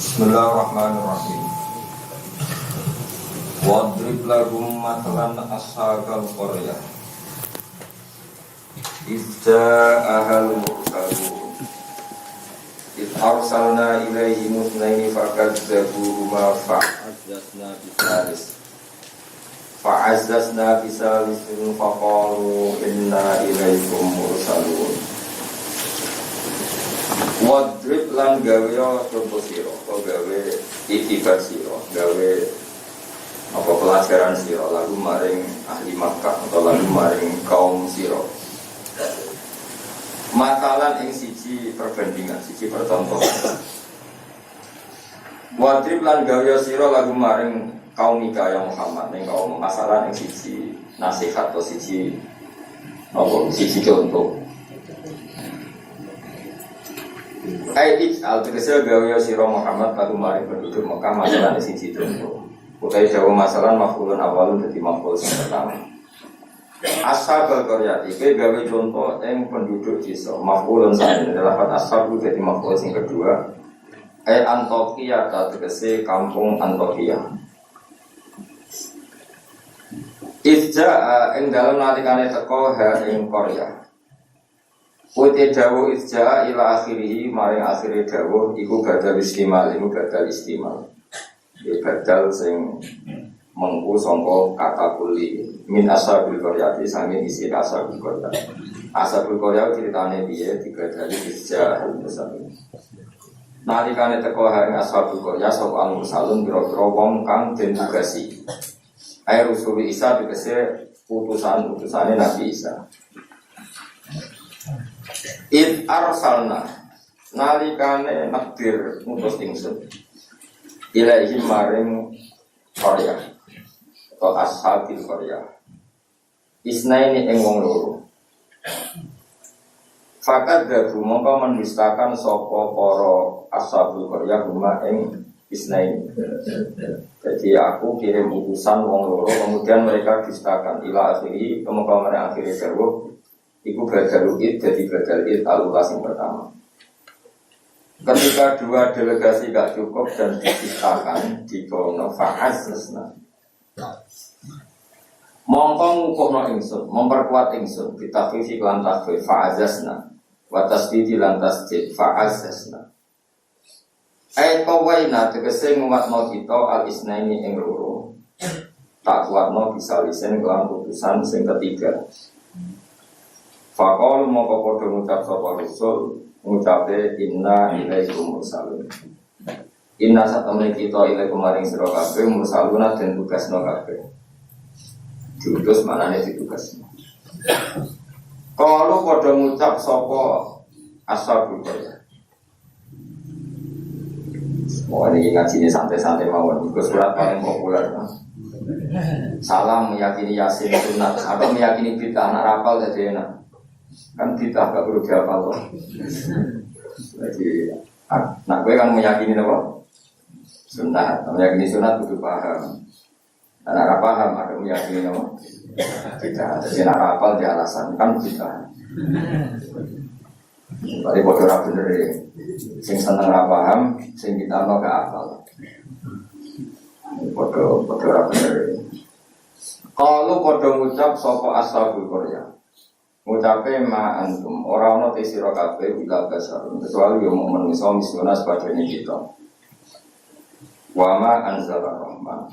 Bismillahirrahmanirrahim. Wadrib lahum mathalan ashabal qaryah idza ahal mursalun id arsalna ilaihim ithnaini fakadzabuhuma fa'azzazna bisalisin faqalu inna ilaikum mursalun. Wadrib lan gawe contoh siro, atau gawe itibar siro, gawe apa pelajaran siro, lagu maring ahli Makkah atau lagu maring kaum siro. Matalan ing siji perbandingan, siji percontohan. Wadrib lan gawe siro lagu maring kaum Ika yang Muhammad, ning kaum masalah ing siji nasihat atau siji apa siji contoh. Aidit al-Tirsa gawe sira Muhammad lagu mari penduduk Mekah masalah siji contoh. Utai jauh masalah maf'ulun awalun dadi maf'ul sing pertama. Ashabul qaryah iki gawe contoh ing penduduk desa maf'ulun sane lafaz ashab dadi maf'ul sing kedua. Antioquia tegese kampung Antioquia. Izja ing dalem nalikane teko ha ing Qaryah. Uti dawuh isja ila akhirih maring akhire dawuh iku badal istimal, iku badal istimal. Ya badal sing mengku sangka kata kuli min ashabil qaryati sange isi ashabil qaryah. Ashabil qaryah critane piye dibadali isja al-musallim. Nalikane teko ing ashabil qaryah sapa al-musallim pira-pira wong kang den tugasi. Air usul Isa tegese utusan-utusane Nabi Isa. Id arsalna nalikane nakdir ngutus ingsun ilaihim maring Qaryah atau ashabil Qaryah isnaini ing wong loro fakat dabu mongko mendustakan sapa para ashabul Qaryah huma ing isnaini. Jadi aku kirim utusan wong loro kemudian mereka dustakan ila akhiri kemudian mereka akhiri dawuh iku badal id jadi badal id al-ulas yang pertama. Ketika dua delegasi gak cukup dan dipisahkan di kono fa'azzazna. Mongko ngukuhno ingsun, memperkuat ingsun kita fisik lan takfir fa'azzazna wa tasdidi lan tasdid fa'azzazna. Qawaina tegese nguatno kita al-isnaini ing loro. Tak kuatno bisa lisen kelan putusan sing ketiga. Faqalu mongko padha ngucap sapa rasul ngucape inna ilaikum mursalun. Inna satamne kita ilaikum maring sira kabeh mursaluna den tugasno kabeh. Diutus manane ditugasno. Qalu padha ngucap sapa ashabul qaryah. Mau ini ngaji santai-santai mawon. Iku surat paling populer. Salam meyakini yasin sunat atau meyakini bid'ah nak rapal jadi enak. Kan kita gak perlu dihafal loh. Jadi, nak gue kan meyakini apa? Sunat, meyakini sunat butuh paham. Dan nak paham ada meyakini apa? Tidak. Jadi nak hafal di alasan kan kita. Tadi bodoh rapi dari, sing seneng paham, sing kita no gak hafal. Bodoh rapi dari. Kalau bodoh ngucap sopo ashabul qaryah. Ngucape ma antum ora ana te sira kabeh bila basar kecuali yo mung manusa misuna sebagainya kita. Wa ma anzala rahman.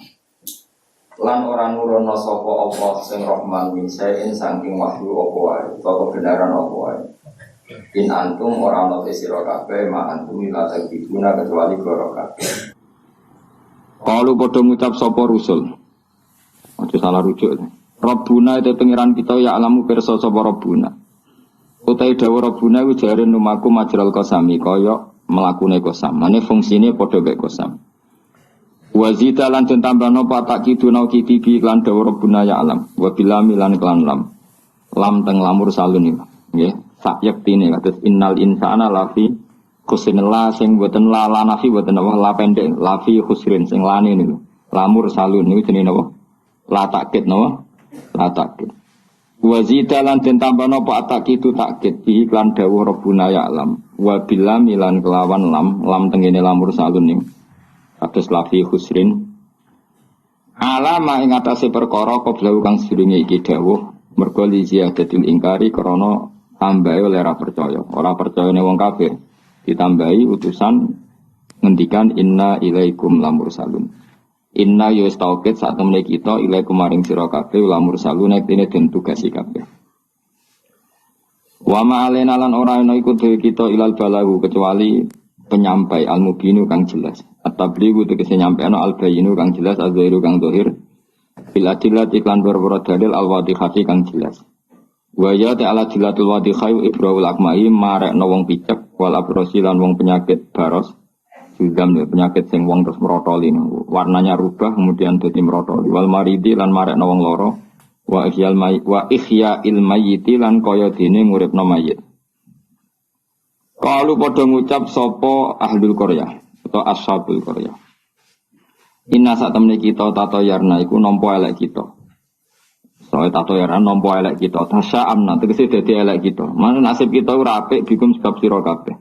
Lan ora nurono sapa apa sing rahman min saen saking wahyu apa wae utawa kebenaran apa wae. In antum ora ana te sira kabeh ma antum ila takibuna kecuali goro kabeh. Kalau padha ngucap sapa rusul. Aja salah rujuk. Rabbuna itu pengiran kita ya alamu pirsa sapa Rabbuna. Utai dawuh Rabbuna iku jare numaku majral qasami kaya mlakune qasam. Mane fungsine padha kaya qasam. Wa zita lan den tambahno patak kiduna kitibi lan dawuh Rabbuna ya alam. Wa bilami lan kelan lam. Lam teng lamur salun iki. Nggih, sak yektine kados innal insana lafi khusrin la sing boten la nafi boten apa la pendek lafi khusrin sing lane niku. Lamur salun niku jenenge napa? La takkit napa? Takkit. Wa zidalan den tambahno pak takkit takkit bi iklan dawuh Rabbuna ya alam. Wa bilam lan kelawan lam tengene lamur salun ning kados lafi khusrin alama ing atase perkara qabla kang sedurunge iki dawuh mergo li ziyadatil ingkari krana tambahe oleh ora percayane wong kafir ditambahi utusan ngendikan inna ilaikum lamursalun inna yus tauqid sak temne kita ilaikum maring sira kabeh lamursalun nek dene den tugasi kabeh wa ma alena lan ora ana iku dhewe kita ilal balagu kecuali penyampai al-mubinu kang jelas at-tablighu tegese nyampekno al-bayinu kang jelas az-zahiru kang zahir bil adillat iklan berboro dalil al-wadihati kang jelas wa ya ta'ala dilatul wadihai ibrahul akmai marekno wong picek wal abrosi lan wong penyakit baros judam penyakit sing wong terus merotoli warnanya rubah kemudian dadi merotoli wal maridi lan marekno wong loro wa ihya ilmayyiti lan kaya dene nguripno mayit kalau padha ngucap sapa ahlul qaryah atau ashabul qaryah inna sak temne kita tato yarna iku nampa elek kita soal tato yarna nampa elek kita tasya amna tegese dadi elek kita mana nasib kita ora apik bikum sebab sira kabeh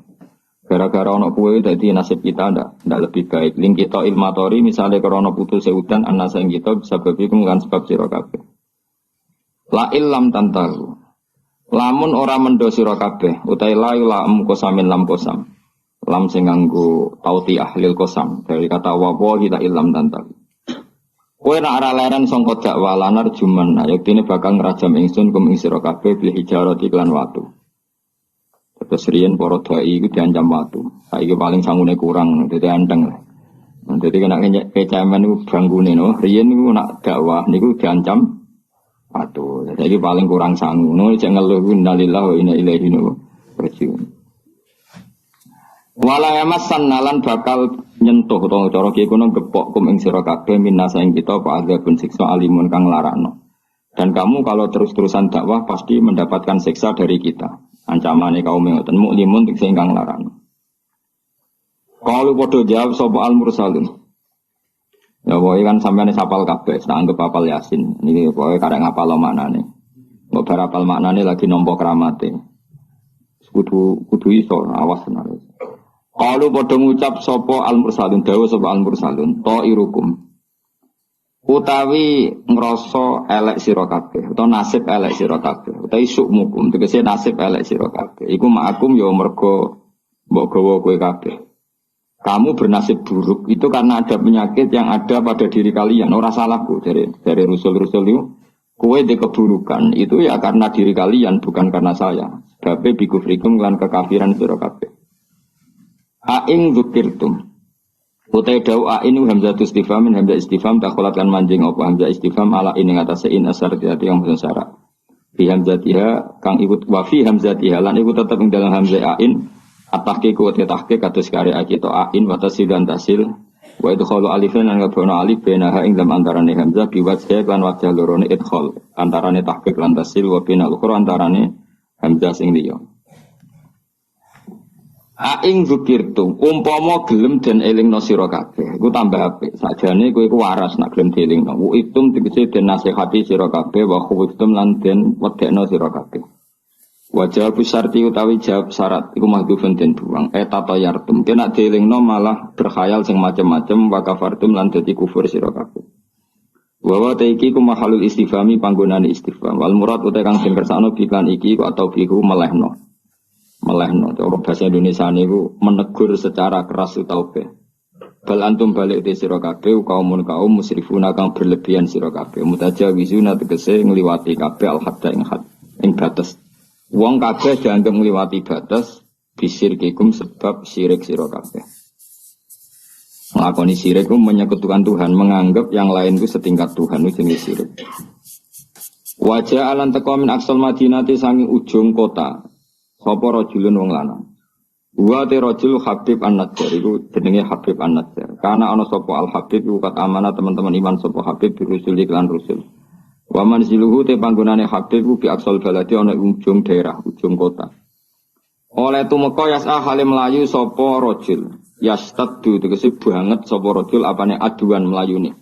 gara-gara ana kowe dadi nasib kita ndak lebih baik ling kita ilmatori misale krana putus udan ana sing kita bisa bikum kan sebab sira kabeh la illam tantahu lamun ora mendo sira kabeh utahe la lam kosamin lam kosam lam sing nganggo tauti ahlil kosam dari kata wa kita illam tantahu kowe nek ora leren sangka dakwah lanar juman yaktine bakal ngrajam ingsun kum ing sira kabeh bil hijarati lan watu terus riyen para dai iku diancam watu saiki paling sangune kurang dadi anteng dadi kena kecamen niku banggune no riyen niku nak dakwah niku diancam aduh, jadi paling kurang sangu. No, jangan ngeluh innalillahi wa inna ilaihi raji'un. Wala yamassan nalan bakal nyentuh utawa cara ki kono gepok kum ing sira kabeh minasa ing kita apa adzabun siksa alimun kang larakno. Dan kamu kalau terus-terusan dakwah pasti mendapatkan siksa dari kita. Ancamane kaum ngoten muklimun sing kang larakno. Kalau padha jawab sapa al-mursalun. Ya boy kan sampeyan sapal kabeh, tak anggap apal Yasin. Niki boy karek ngapal maknane. Mbok bar apal maknane lagi nampa kramate. Kudu iso awas tenan. Qalu padha ngucap sapa al-mursalun dawuh sapa al-mursalun ta irukum. Utawi ngrasa elek sira kabeh utawa nasib elek sira kabeh utawi sukmukum tegese nasib elek sira kabeh. Iku ma'akum ya mergo mbok gawa kowe kabeh. Kamu bernasib buruk itu karena ada penyakit yang ada pada diri kalian. Ora salahku dari rusul-rusul itu. Kue di keburukan itu ya karena diri kalian bukan karena saya. Babe bikufrikum lan kekafiran sira kabeh. Aing dzukirtum. Utai dau ain hamzatu istifham min hamzah istifham takholat kan manjing apa hamzah istifham ala ini ngatasé in asar dadi yang mesti syarat. Fi hamzatiha kang ikut wa fi hamzatiha lan ikut tetep ing dalam hamzah ain. Atake ku te tahke kados karya kita ain wa tasidan tasil wa idkhalu alifan lan ngabono alif benaha ing dalam antarane hamzah biwajh lan wajah lorone idkhal antarane tahqiq lan tasil wa binal ukhra antarane hamzah sing liya aing zikirtu umpama gelem den elingno sira kabeh iku tambah apik sakjane kowe iku waras nak gelem dielingno wa itum tegese den nasihati sira kabeh wa khuwitum lan den wedekno sira kabeh. Wajah busarti utawi jawab syarat iku mahdhufun den buang tato yartum kena dielingno malah berkhayal sing macem-macem wa kafartum lan dadi kufur sira kabeh wa taiki ku mahalul istifhami panggonane istifham wal murad utawa kang den kersakno biklan iki kok atau biku melehno cara bahasa Indonesia niku menegur secara keras utawa bal antum balik te sira kabeh kaum musrifuna kang berlebihan sira kabeh mutajawizuna tegese ngliwati kabeh al hadda ing batas. Wong kabeh dianggap ngliwati batas bisirkikum sebab syirik sira kabeh. Nglakoni syirik ku menyekutukan Tuhan, menganggap yang lain itu setingkat Tuhan itu jenis syirik. Wajah alan teko min aksal madinati sangi ujung kota. Sapa rajulun wong lanang. Wa te rajul Habib An-Najjar iku jenenge Habib An-Najjar. Karena ana sapa Al Habib iku kat amanah teman-teman iman sapa Habib dirusul iklan rusul. Wa manziluhu te panggonane Habib ku bi aksal baladi ana ujung daerah, ujung kota. Oleh tumeka yasa hale melayu sapa rajul. Yastaddu tegese banget sapa rajul apane aduan melayune.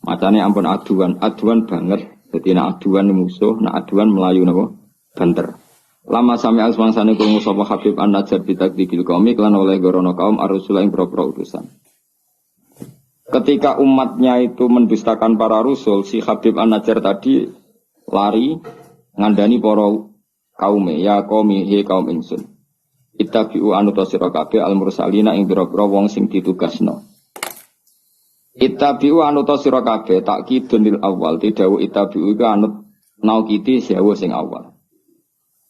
Macane ampun aduan banget. Dadi nek aduan musuh, nek aduan melayu napa? Banter. Lama sami asmangsane krungu sapa Habib An-Najjar bitakdikil qaumi lan oleh gorono kaum ar-rusul ing propro utusan. Ketika umatnya itu mendustakan para rasul, si Habib An-Najjar tadi lari ngandani para kaume, ya qaumi he kaum ingsun. Ittabi'u anuta sira kabeh al-mursalina ing pira-pira wong sing ditugasno. Ittabi'u anuta sira kabeh takkidun lil awal, tidhawu ittabi'u iku anut naukiti sewu sing awal.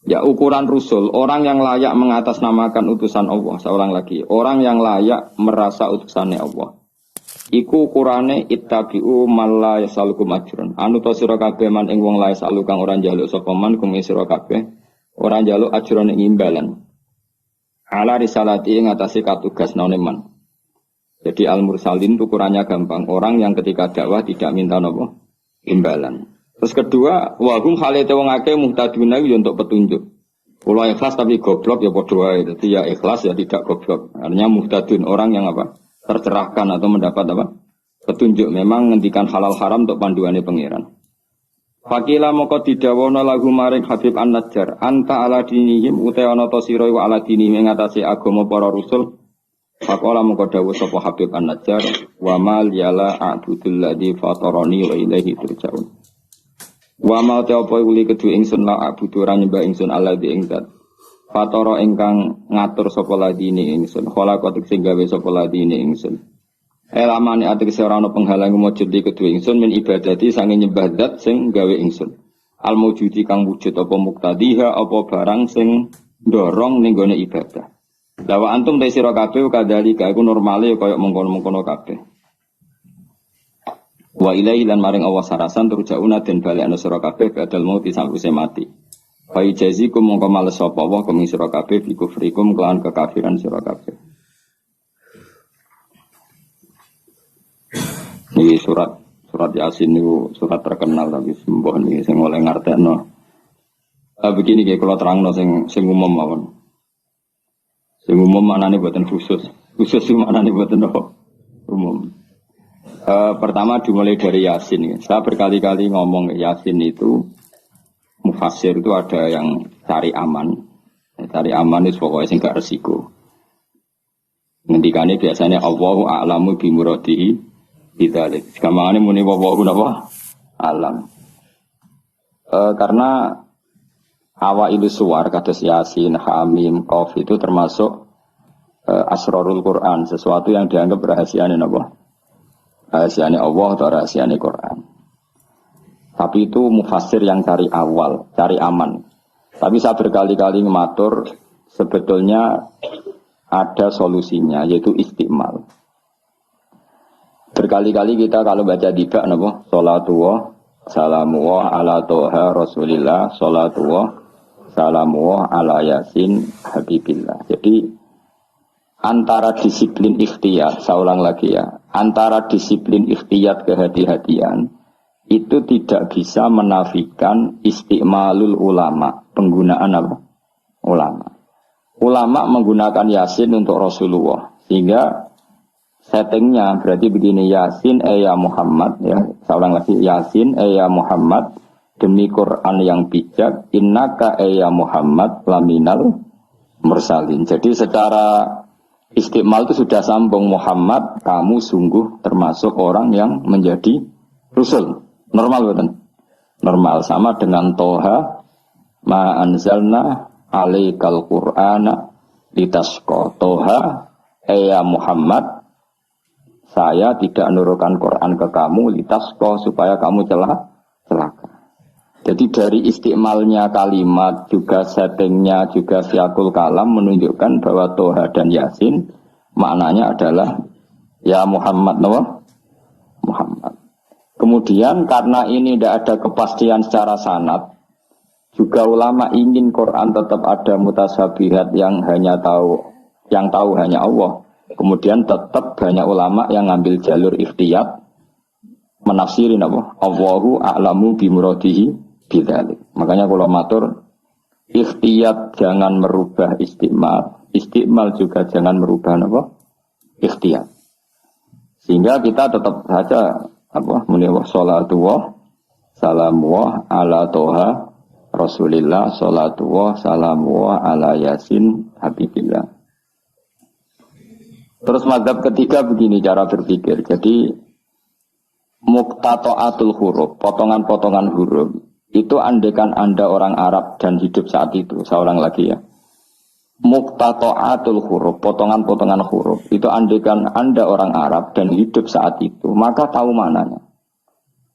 Ya ukuran rusul, orang yang layak mengatasnamakan utusan Allah, seorang lagi, orang yang layak merasa utusannya Allah. Iku ukurane ittabi'u man la yasalukum ajrun. Anuta sira kabeh man ing wong la yasalu kang ora njaluk sapa man kum sira kabeh, ora njaluk ajrun ing imbalan. Ala risalati ing atase katugasane man. Jadi al-mursalin ukurannya gampang, orang yang ketika dakwah tidak minta napa imbalan. Terus kedua, wahum halate wong akeh muhtaduna yo untuk petunjuk. Kula ikhlas tapi goblok ya padha wae. Dadi ya ikhlas ya tidak goblok. Artinya muhtadun orang yang apa? Tercerahkan atau mendapat apa? Petunjuk. Memang ngendikan halal haram untuk panduane pangeran. Fakila moko didawono lagu maring Habib An-Najjar, anta ala dinihim uta ana ta sira wa ala dinihim ing atase agama para rasul. Faqala moko dawuh sapa Habib An-Najjar, wa mal yala a'budul ladzi fatarani wa ilaihi turja'un. Wa ma ta apa uli kedue ingsun la abudu ora nyembah ingsun alladzi ing zat fatara ingkang ngatur sapa ladine ingsun khalaqat sing gawe sapa ladine ingsun elamane atik ora ana penghalang mujud di kedue ingsun min ibadati sange nyembah zat sing gawe ingsun al mujudi kang wujud apa muktadiha apa barang sing ndorong ning gone ibadah lawa antum ta sira kabeh kadhalika iku normale kaya mengkono-mengkono kabeh. Wa ilaihi lan maring Allah sarasan turja'una den balekna sira kabeh badal mauti sakwise mati. Fa ijazikum mongko males sapa Allah kumi sira kabeh bi kufrikum kelan kekafiran sira kabeh. Ini surat Yasin niku surat terkenal tapi sembuh niki sing oleh ngartekno. Begini nggih kula terangno sing umum mawon. Sing umum maknane boten khusus. Khusus maknane boten umum. Pertama dimulai dari Yasin. Saya berkali-kali ngomong Yasin itu mufassir itu ada yang cari aman. Cari aman itu pokoknya sing gak resiko. Ngendikane biasanya Allahu a'lamu bi muradihi bidzalik. Kamane muni wallahu napa alam. Karena awailu suwar kados Yasin, Hamim, Qaf itu termasuk asrarul Quran, sesuatu yang dianggap rahasiane napa? Rahasianya Allah atau rahasianya Quran. Tapi itu mufassir yang cari awal, cari aman. Tapi saya berkali-kali ngematur sebetulnya ada solusinya yaitu istiqmal. Berkali-kali kita kalau baca tiba napa salatullah salamullah ala toha rasulillah salatullah salamullah ala yasin habibillah. Jadi antara disiplin ikhtiyat, saya ulang lagi ya, antara disiplin ikhtiyat kehati-hatian itu tidak bisa menafikan istiqmalul ulama, penggunaan apa? Ulama. Ulama menggunakan Yasin untuk Rasulullah, sehingga settingnya berarti begini, Yasin ya Muhammad, ya, saya ulang lagi, Yasin ya Muhammad, demi Quran yang bijak, innaka ya Muhammad laminal mursalin. Jadi secara istiqmal itu sudah sambung, Muhammad, kamu sungguh termasuk orang yang menjadi Rasul. Normal betul? Normal, sama dengan Toha, ma anzalna alaikal Qur'ana litasqa. Toha, ya Muhammad, saya tidak nurunkan Quran ke kamu litasqa supaya kamu celaka. Jadi dari istiqmalnya kalimat, juga settingnya, juga siakul kalam menunjukkan bahwa Toha dan Yasin maknanya adalah ya Muhammad, Muhammad. Kemudian karena ini tidak ada kepastian secara sanad, juga ulama ingin Quran tetap ada mutasyabihat yang tahu hanya Allah. Kemudian tetap banyak ulama yang ngambil jalur ikhtiyat menafsirin apa? Allahu a'lamu bimuradihi bidzalik. Makanya kalau matur ikhtiyat jangan merubah istiqmal, istiqmal juga jangan merubah apa? Ikhtiyat. Sehingga kita tetap saja apa? Muni salatullah salamullah ala toha Rasulillah salatullah salamullah ala yasin habibillah. Terus mazhab ketiga begini cara berpikir. Jadi muqtata'atul huruf, potongan-potongan huruf itu andekan Anda orang Arab dan hidup saat itu, saya ulang lagi ya. Muqtata'atul huruf, potongan-potongan huruf itu andekan Anda orang Arab dan hidup saat itu, maka tahu maknanya.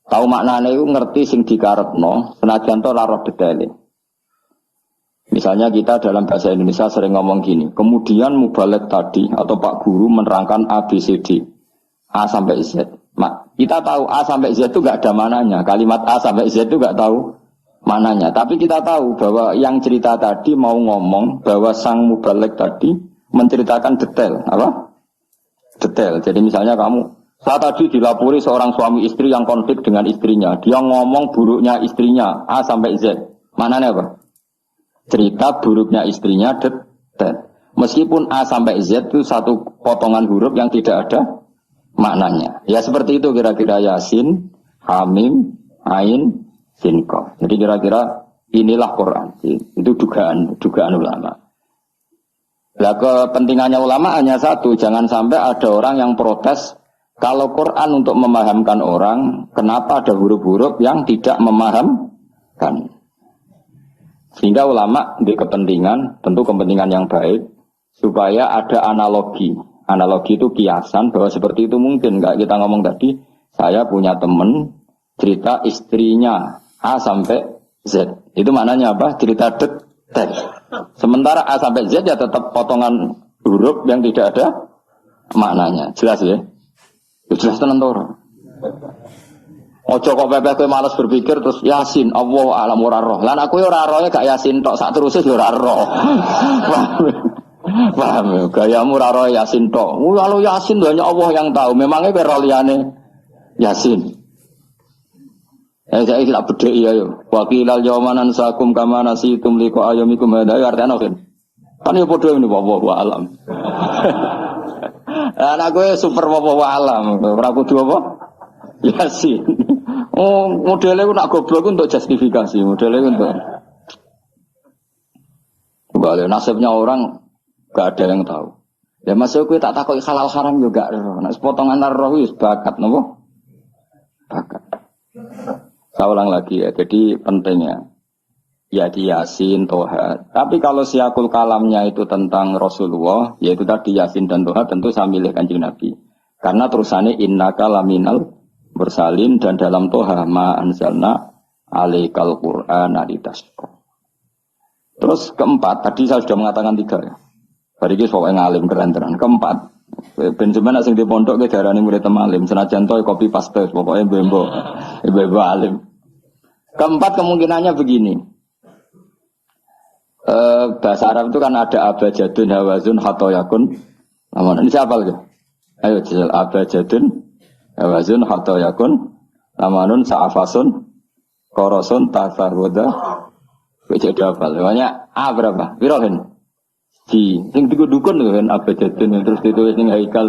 Tahu maknanya itu ngerti sing dikarepno, senajan to lara detaile. Misalnya kita dalam bahasa Indonesia sering ngomong gini, kemudian mubalek tadi atau Pak Guru menerangkan A, B, C, D, A sampai Z. Kita tahu A sampai Z itu gak ada mananya, kalimat A sampai Z itu gak tahu mananya. Tapi kita tahu bahwa yang cerita tadi mau ngomong bahwa sang mubalek tadi menceritakan detail, apa? Detail. Jadi misalnya saya tadi dilapori seorang suami istri yang konflik dengan istrinya. Dia ngomong buruknya istrinya A sampai Z. Mananya apa? Cerita buruknya istrinya detail. Meskipun A sampai Z itu satu potongan huruf yang tidak ada maknanya. Ya seperti itu kira-kira Yasin, Hamim, Ain, Sin, Qaf. Jadi kira-kira inilah Quran. Itu dugaan ulama. Lah kepentingannya ulama hanya satu, jangan sampai ada orang yang protes kalau Quran untuk memahamkan orang, kenapa ada huruf-huruf yang tidak memahamkan? Sehingga ulama di kepentingan, tentu kepentingan yang baik, supaya ada analogi. Analogi itu kiasan bahwa seperti itu mungkin. Enggak kita ngomong tadi, saya punya teman cerita istrinya A sampai Z. Itu maknanya apa? Cerita detail. Sementara A sampai Z ya tetap potongan huruf yang tidak ada maknanya. Jelas ya? Jelas tenan to ora? Ojo kok pepeh kowe malas berpikir terus Yasin Allah alam ora roh. Lan aku yo ora rohe gak Yasin tok sak terus yo ora roh. Paham, gayamu ora roh Yasin tok. Kalau Yasin hanya Allah yang tahu. Memangnya kowe roh liyane Yasin. Saya tidak bedheki ayo. Wa qilal yawmanan sakum kama nasitum liqa ayyamikum hada artinya kan. Kan yo padha ngene wa alam. Anak gue super wa alam. Ora kudu apa? Yasin. Oh, modelnya aku nak goblok untuk justifikasi, modelnya untuk. Kembali nasibnya orang gak ada yang tahu. Ya masuk gue tak takut halal haram juga. Nak sepotongan roh itu bakat, nopo? Bakat. Saya ulang lagi ya. Jadi pentingnya ya di Yasin, Toha. Tapi kalau siakul kalamnya itu tentang Rasulullah, yaitu tadi Yasin dan Toha, tentu saya milih Kanjeng Nabi. Karena terusannya innaka laminal bersalin dan dalam Toha ma anzalna alaikal Qur'ana litasqa. Terus keempat, tadi saya sudah mengatakan 3 ya. Hari ini pokoknya ngalim keren-keren. Keempat, Benjamin asing di pondok ke darani murid alim. Senajan toh kopi paste, pokoknya ibu alim. Keempat kemungkinannya begini. Bahasa Arab itu kan ada abajadun, hawazun, hatoyakun. Namun ini siapa lagi? Ayo jajal abajadun, hawazun, hatoyakun, lamanun, sa'afasun, korosun, tafarwada. Jadi apa? Banyak A berapa? Birohin. Di sing dukun kan abajadun terus ditulis ning haikal.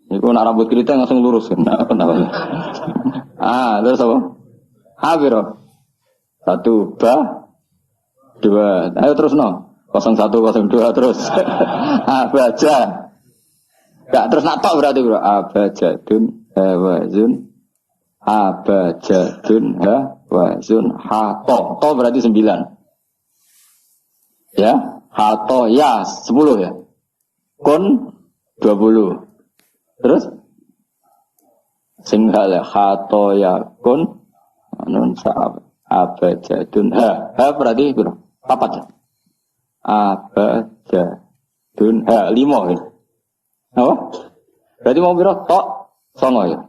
Iku nak rambut keriting langsung lurus kan. Terus apa? A biro. 1 ba 2. Ayo terus no. 01 02 terus. Abaja. Enggak terus nak tok berarti bro. Abajadun hawazun. Abajadun hawazun hato. To berarti 9. Ya. Hato ya 10 ya. Kun 20. Terus singgah hato ya kun anun sa'ab abajadun ha berarti berapa? 4 ya. Abajadun 5 ya. Apa? Berarti mau berapa? Tok 9 ya.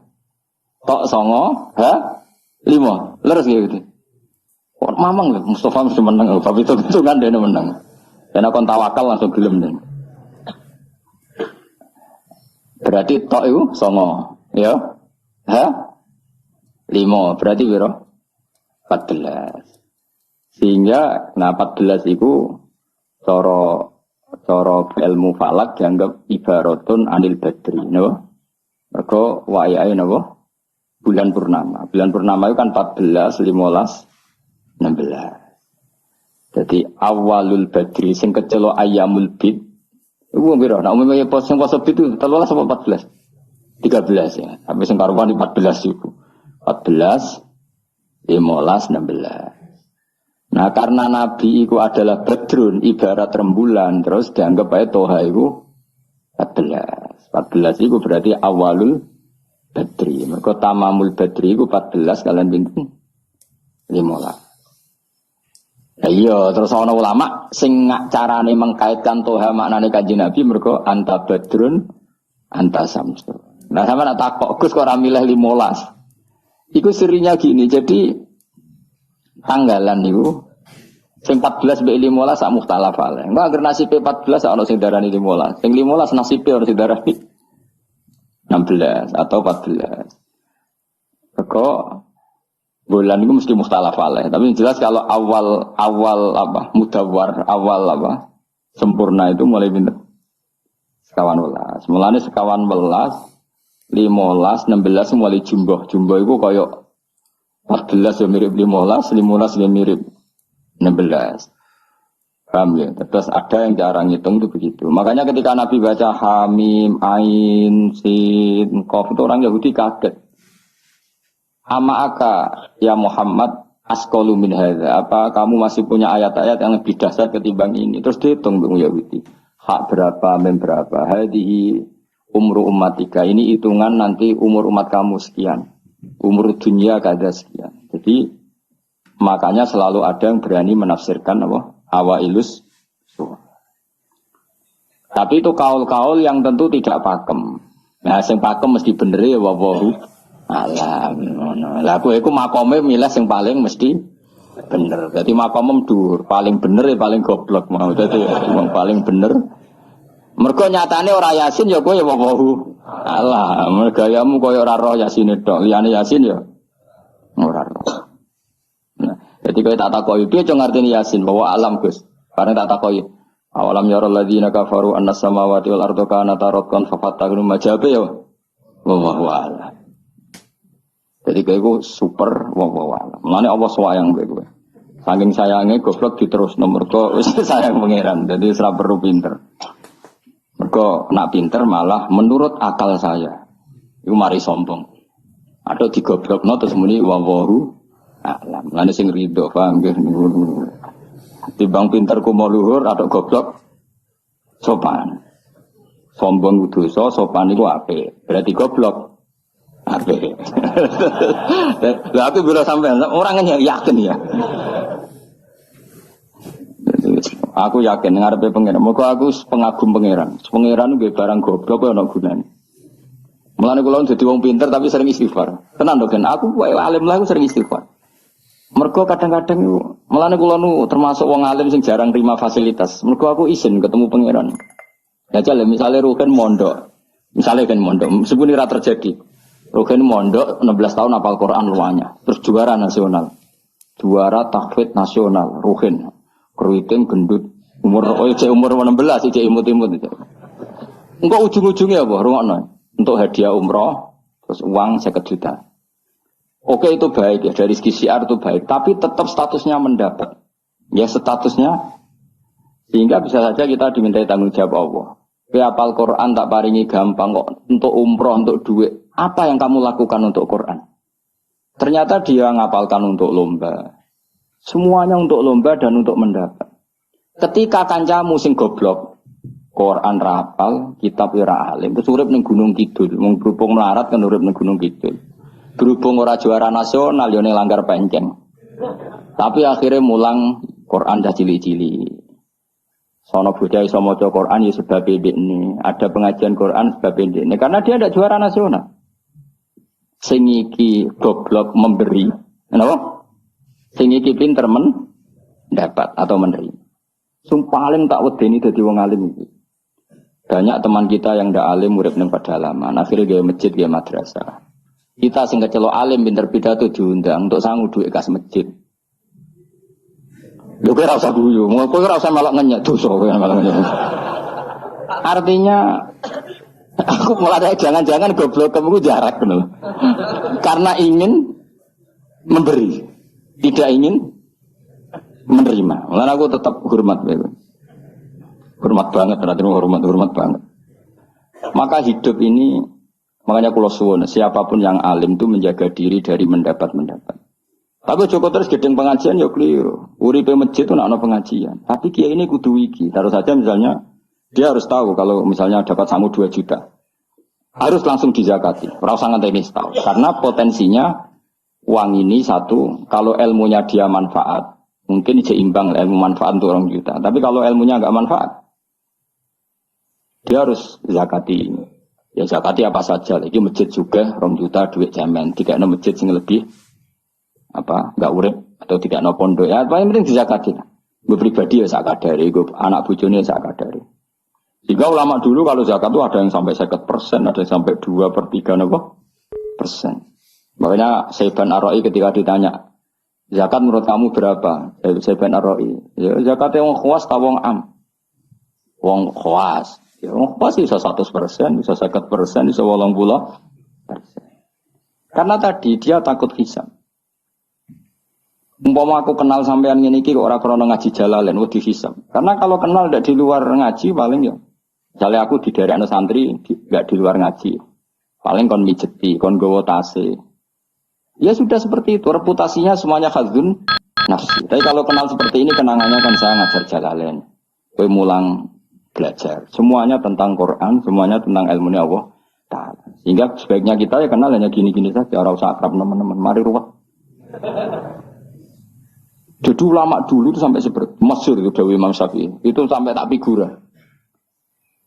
Tok 9 5. Leres gitu. Kok mamang lho Mustafa mesti menang. Tapi itu kan dia menang. Karena kon tawakal langsung gelem den. Berarti tok itu 9, ya. 5 berarti piro? 14. Sehingga 14 itu cara ilmu falak dianggap ibaratun anil badri, napa? Mergo wayahe napa? Bulan purnama. Bulan purnama itu kan 14, 15, 16. Jadi awalul badri sing kecelo ayamul bid Iku piro? Nek umumnya pos sing pos itu 13 apa 14? 13 ya. Sampai sing karuan di 14 iku. 14 15 16. Nah, karena Nabi itu adalah Badrun, ibarat rembulan, terus dianggap aja Toha itu 14. 14 itu berarti awalul Badri. Mereka tamamul Badri itu 14 kalian bingung 15. Ya iya, terus ana ulama sing carane mengkaitkan Toha maknane Kanjeng Nabi mergo anta Badrun anta Samsul. Nah, sama nak takok Gus kok ora milih 15. Iku sirinya gini, jadi tanggalan itu sing 14 mbek 15 sak mukhtalaf ale. Engko anggere nasibe 14 ana sing darani 15. Sing 15 nasibe ora sing darani 16 atau 14. Kok bulan itu mesti mukhtalaf ale. Tapi jelas kalau awal apa? Mudawwar, awal apa? Sempurna itu mulai pinter. Sekawan welas. Mulane sekawan welas 15, 16 mulai jumbo. Jumbo itu koyok 14 ya mirip 15, 15 ya mirip 16. Paham ya? Terus ada yang cara ngitung itu begitu. Makanya ketika Nabi baca Hamim, Ain, Sin, Qaf itu orang Yahudi kaget. Ama'aka ya Muhammad asqalu min hadza. Apa kamu masih punya ayat-ayat yang lebih dasar ketimbang ini? Terus dihitung dengan Yahudi. Hak berapa, mem berapa. Hadihi umru ummatika, ini hitungan nanti umur umat kamu sekian, umur dunia kada sekian. Jadi makanya selalu ada yang berani menafsirkan apa awailus surah. Tapi itu kaul-kaul yang tentu tidak pakem. Nah, sing pakem mesti bener ya wallahu alam. Lah kowe iku makome milih sing paling mesti bener. Jadi makomem dhuwur, paling bener ya paling goblok mau. Dadi wong paling bener. Mergo nyatane ora Yasin ya kowe ya wawahu. Alah, gayamu koyo ora roh Yasin tok. Liyane Yasin ya ora roh. Nah, jadi kowe tak takoki piye cong artine Yasin bahwa alam Gus. Karena tak takoki awalam yarul ladzina kafaru annas samawati wal ardu kanata ratqan fafataqnu majabe ya wawahu alam. Jadi kowe super wawahu alam. Mulane Allah sayang kowe. Saking sayange goblok diterusno mergo wis sayang pangeran. Jadi ora perlu pinter. Mereka nak pinter malah menurut akal saya itu mari sombong. Ada digoblokno terus muni wawahu alam. Lan sing rido paham nggih. Timbang pinter ku mau luhur atau goblok sopan. Sombong dosa, sopan iku apik. Berarti goblok apik. Lah aku bila sampean orang yakin ya. Aku yakin ngarepe pangeran. Muga aku pengagum pangeran. Pangeran nggih barang goblok kok ana gunane. Mulane kula dadi wong pinter tapi sering istighfar. Tenan to kan aku wae alim lah aku sering istighfar. Mergo kadang-kadang mulane kula nu termasuk wong alim sing jarang terima fasilitas. Mergo aku izin ketemu pangeran. Ya jale misale Ruhin mondok. Misale kan mondok, sepune ra terjadi. Ruhin mondok 16 tahun hafal Quran luanya. Terus juara nasional. Juara tahfidz nasional Ruhin. Keriting gendut umur 16 cek imut-imut itu. Engko ujung-ujungnya apa? Rungokno. Untuk hadiah umroh terus uang 50 juta. Oke itu baik ya dari segi syiar itu baik, tapi tetap statusnya mendapat. Ya statusnya sehingga bisa saja kita dimintai tanggung jawab Allah. Hafal Quran tak paringi gampang kok untuk umroh untuk duit. Apa yang kamu lakukan untuk Quran? Ternyata dia ngapalkan untuk lomba. Semuanya untuk lomba dan untuk mendapat. Ketika kancamu sing goblok, Quran rapal, kitab ora alim, terus urip ning Gunung Kidul, mung berhubung melarat kan urip ning Gunung Kidul. Berhubung ora juara nasional yo ning Langgar Penceng. Tapi akhirnya mulang Quran dah cili-cili. Sono bocah iso maca Quran ya sebab pendek ini. Ada pengajian Quran sebab pendek ini karena dia tidak juara nasional. Sing iki goblok memberi. Kenapa? Sing iki pinter mendapat atau menerima. Sing paling tak wedeni dadi wong alim iki. Banyak teman kita yang ndak alim urip ning pedalaman, akhirnya gawe masjid, gawe madrasah. Kita sing kecelok alim pinter pidato diundang untuk sangu duit kas masjid. Lho kowe ora usah guyu, kowe ora usah malah ngenyek dosa kowe malah ngenyek. Artinya aku mulai jangan-jangan goblok kamu jarak ngono. Karena ingin memberi. Tidak ingin menerima. Lalu aku tetap hormat. Hormat banget, berarti hormat banget. Maka hidup ini, makanya kalau suwun, siapapun yang alim itu menjaga diri dari mendapat. Tapi Joko terus gedeng pengajian ya keliru. Uripe masjid itu nak ada pengajian. Tapi kiai ini kudu wiki. Taruh saja misalnya, dia harus tahu kalau misalnya dapat samu 2 juta. Harus langsung dizakati. Ora usah ngenteni setahun. Karena potensinya uang ini satu, kalau ilmunya dia manfaat, mungkin seimbang ilmu manfaat untuk orang juta. Tapi kalau ilmunya enggak manfaat, dia harus zakati ini. Ya zakati apa saja. Lagi masjid juga 2 juta duit cemen. Tidak ada masjid yang lebih enggak urip atau tidak ada pondok. Ya paling penting dizakati. Gue pribadi ya sak kadare, gue anak bojone sak kadare. Jika ulama dulu kalau zakat itu ada yang sampai 50%, ada yang sampai 2/3 persen. Makanya Saiban Ar-Ra'i ketika ditanya, zakat menurut kamu berapa? Saiban Ar-Ra'i, ya zakatnya wong khawas ta wong am? Wong khawas. Ya wong khawas bisa 100%, bisa 50%, bisa 80%. Karena tadi dia takut hisab. Umpama aku kenal sampean ngene iki kok ora krana ngaji Jalalain wedi hisab. Karena kalau kenal ndak di luar ngaji paling ya misalnya aku di daerah santri, nggak di luar ngaji. Paling kon mijeti, kon gowo tase. Ya sudah seperti itu, reputasinya semuanya khazun nafsi. Tapi kalau kenal seperti ini, kenangannya kan saya ngajar Jalalain. Kowe mulang belajar. Semuanya tentang Quran, semuanya tentang ilmunya Allah Ta'ala. Sehingga sebaiknya kita ya kenal hanya gini-gini saja. Ora usah akrab teman-teman, mari ruwet. Jadi ulama dulu itu sampai seperti masyhur itu Dawi Imam Syafi'i. Itu sampai tak figura.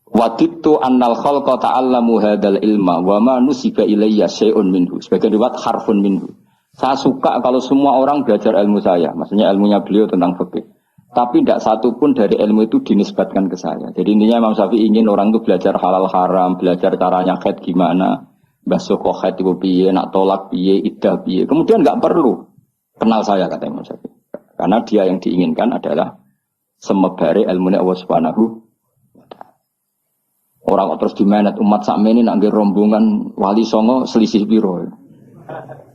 Waditu annal khalqa ta'allamu hadzal ilma wa ma nusiba ilayya syai'un minhu. Sebagai riwayat harfun minhu. Saya suka kalau semua orang belajar ilmu saya, maksudnya ilmunya beliau tentang fikih. Tapi tidak satu pun dari ilmu itu dinisbatkan ke saya. Jadi intinya Imam Syafi'i ingin orang itu belajar halal haram, belajar caranya haid gimana, basuh kok haid itu piye, nak tolak piye, iddah piye. Kemudian enggak perlu kenal saya kata Imam Syafi'i. Karena dia yang diinginkan adalah semebare ilmunya Allah Subhanahu. Orang kok terus dimenet umat sakmene nak nggih rombongan wali songo selisih piro.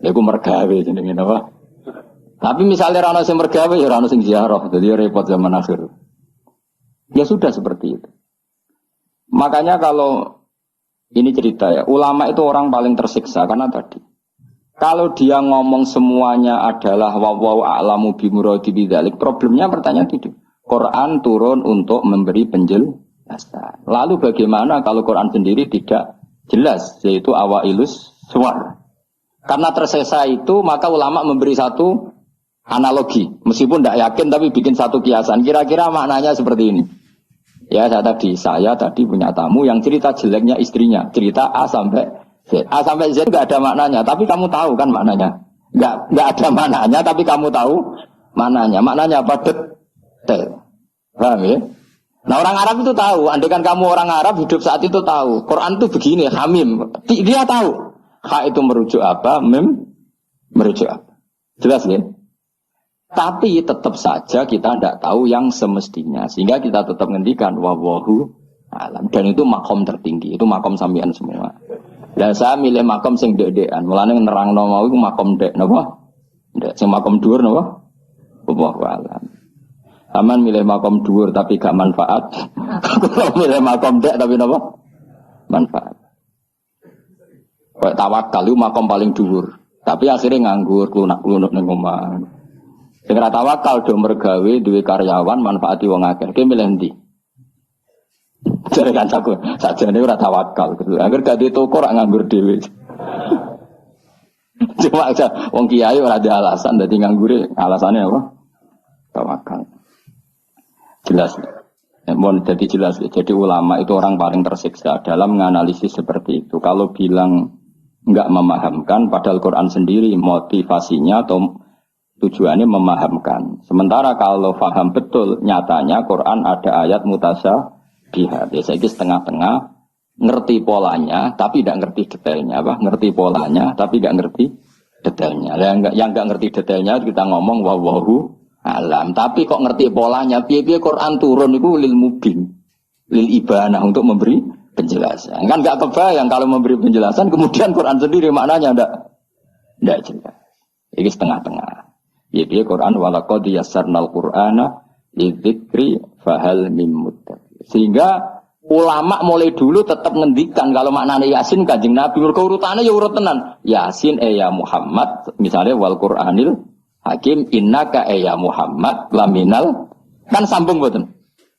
Ya iku mergawe jenenge apa? Tapi misalnya ra ono sing mergawe ya ora ono sing ziarah, jadi repot zaman akhir. Ya sudah seperti itu. Makanya kalau ini cerita ya, ulama itu orang paling tersiksa karena tadi kalau dia ngomong semuanya adalah wallahu a'lamu bimuradi bidzalik, problemnya pertanyaan itu. Quran turun untuk memberi penjelasan. Lalu bagaimana kalau Quran sendiri tidak jelas, yaitu awailus suwar. Karena tersesa itu maka ulama memberi satu analogi, meskipun tidak yakin tapi bikin satu kiasan. Kira-kira maknanya seperti ini. Ya saya tadi punya tamu yang cerita jeleknya istrinya, cerita A sampai Z. A sampai Z nggak ada maknanya, tapi kamu tahu kan maknanya. Nggak ada maknanya, tapi kamu tahu maknanya. Maknanya apa? Detail. Paham ya? Nah orang Arab itu tahu, andaikan kamu orang Arab hidup saat itu tahu, Quran itu begini, hamim, dia tahu, ha itu merujuk apa, mim merujuk apa, jelas ya? Tapi tetap saja kita tidak tahu yang semestinya, sehingga kita tetap ngendikan wallahu alam, dan itu makom tertinggi, itu makom sampean semua. Dan saya milih makom sing dek-dekan, mulane nerangno mau iku makom dek, napa? Dek sing makom dhuwur napa? Wallahu alam. Aman milih makom dhuwur tapi gak manfaat. Kalau milih makom dek tapi napa? Manfaat. Kayak tawakal itu makom paling dhuwur, tapi akhirnya nganggur, klunak-klunuk ning omah. Sing ora tawakal do mergawe duwe karyawan manfaati wong akeh. Ki milih ndi? Jare kancaku, sakjane ora tawakal. Angger gak di toko ora nganggur dhewe. Cuma aja wong kiai ora ada alasan dadi nganggure, alasannya apa? Tawakal. Jelas. Mohon jadi jelas. Jadi ulama itu orang paling tersiksa dalam menganalisis seperti itu. Kalau bilang enggak memahamkan, padahal Quran sendiri motivasinya atau tujuannya memahamkan. Sementara kalau paham betul, nyatanya Quran ada ayat mutasyabihat. Ya saya setengah-tengah ngerti polanya, tapi tidak ngerti detailnya. Ngerti polanya, tapi tidak ngerti detailnya. Yang enggak ngerti detailnya kita ngomong wallahu alam, tapi kok ngerti polanya, piye-piye Quran turun itu lil mubin, lil ibanah untuk memberi penjelasan. Kan enggak kebayang kalau memberi penjelasan kemudian Quran sendiri maknanya enggak jelas. Ini setengah-tengah. Piye-piye Quran walaqad yassarnal Qur'ana lidzikri fahal mim muddakir. Sehingga ulama mulai dulu tetap ngendikan kalau maknanya Yasin Kanjeng Nabi mergo urutane ya urut tenan. Yasin ya Muhammad, misalnya wal Qur'anil Hakim innaka ya Muhammad laminal, kan sambung mboten?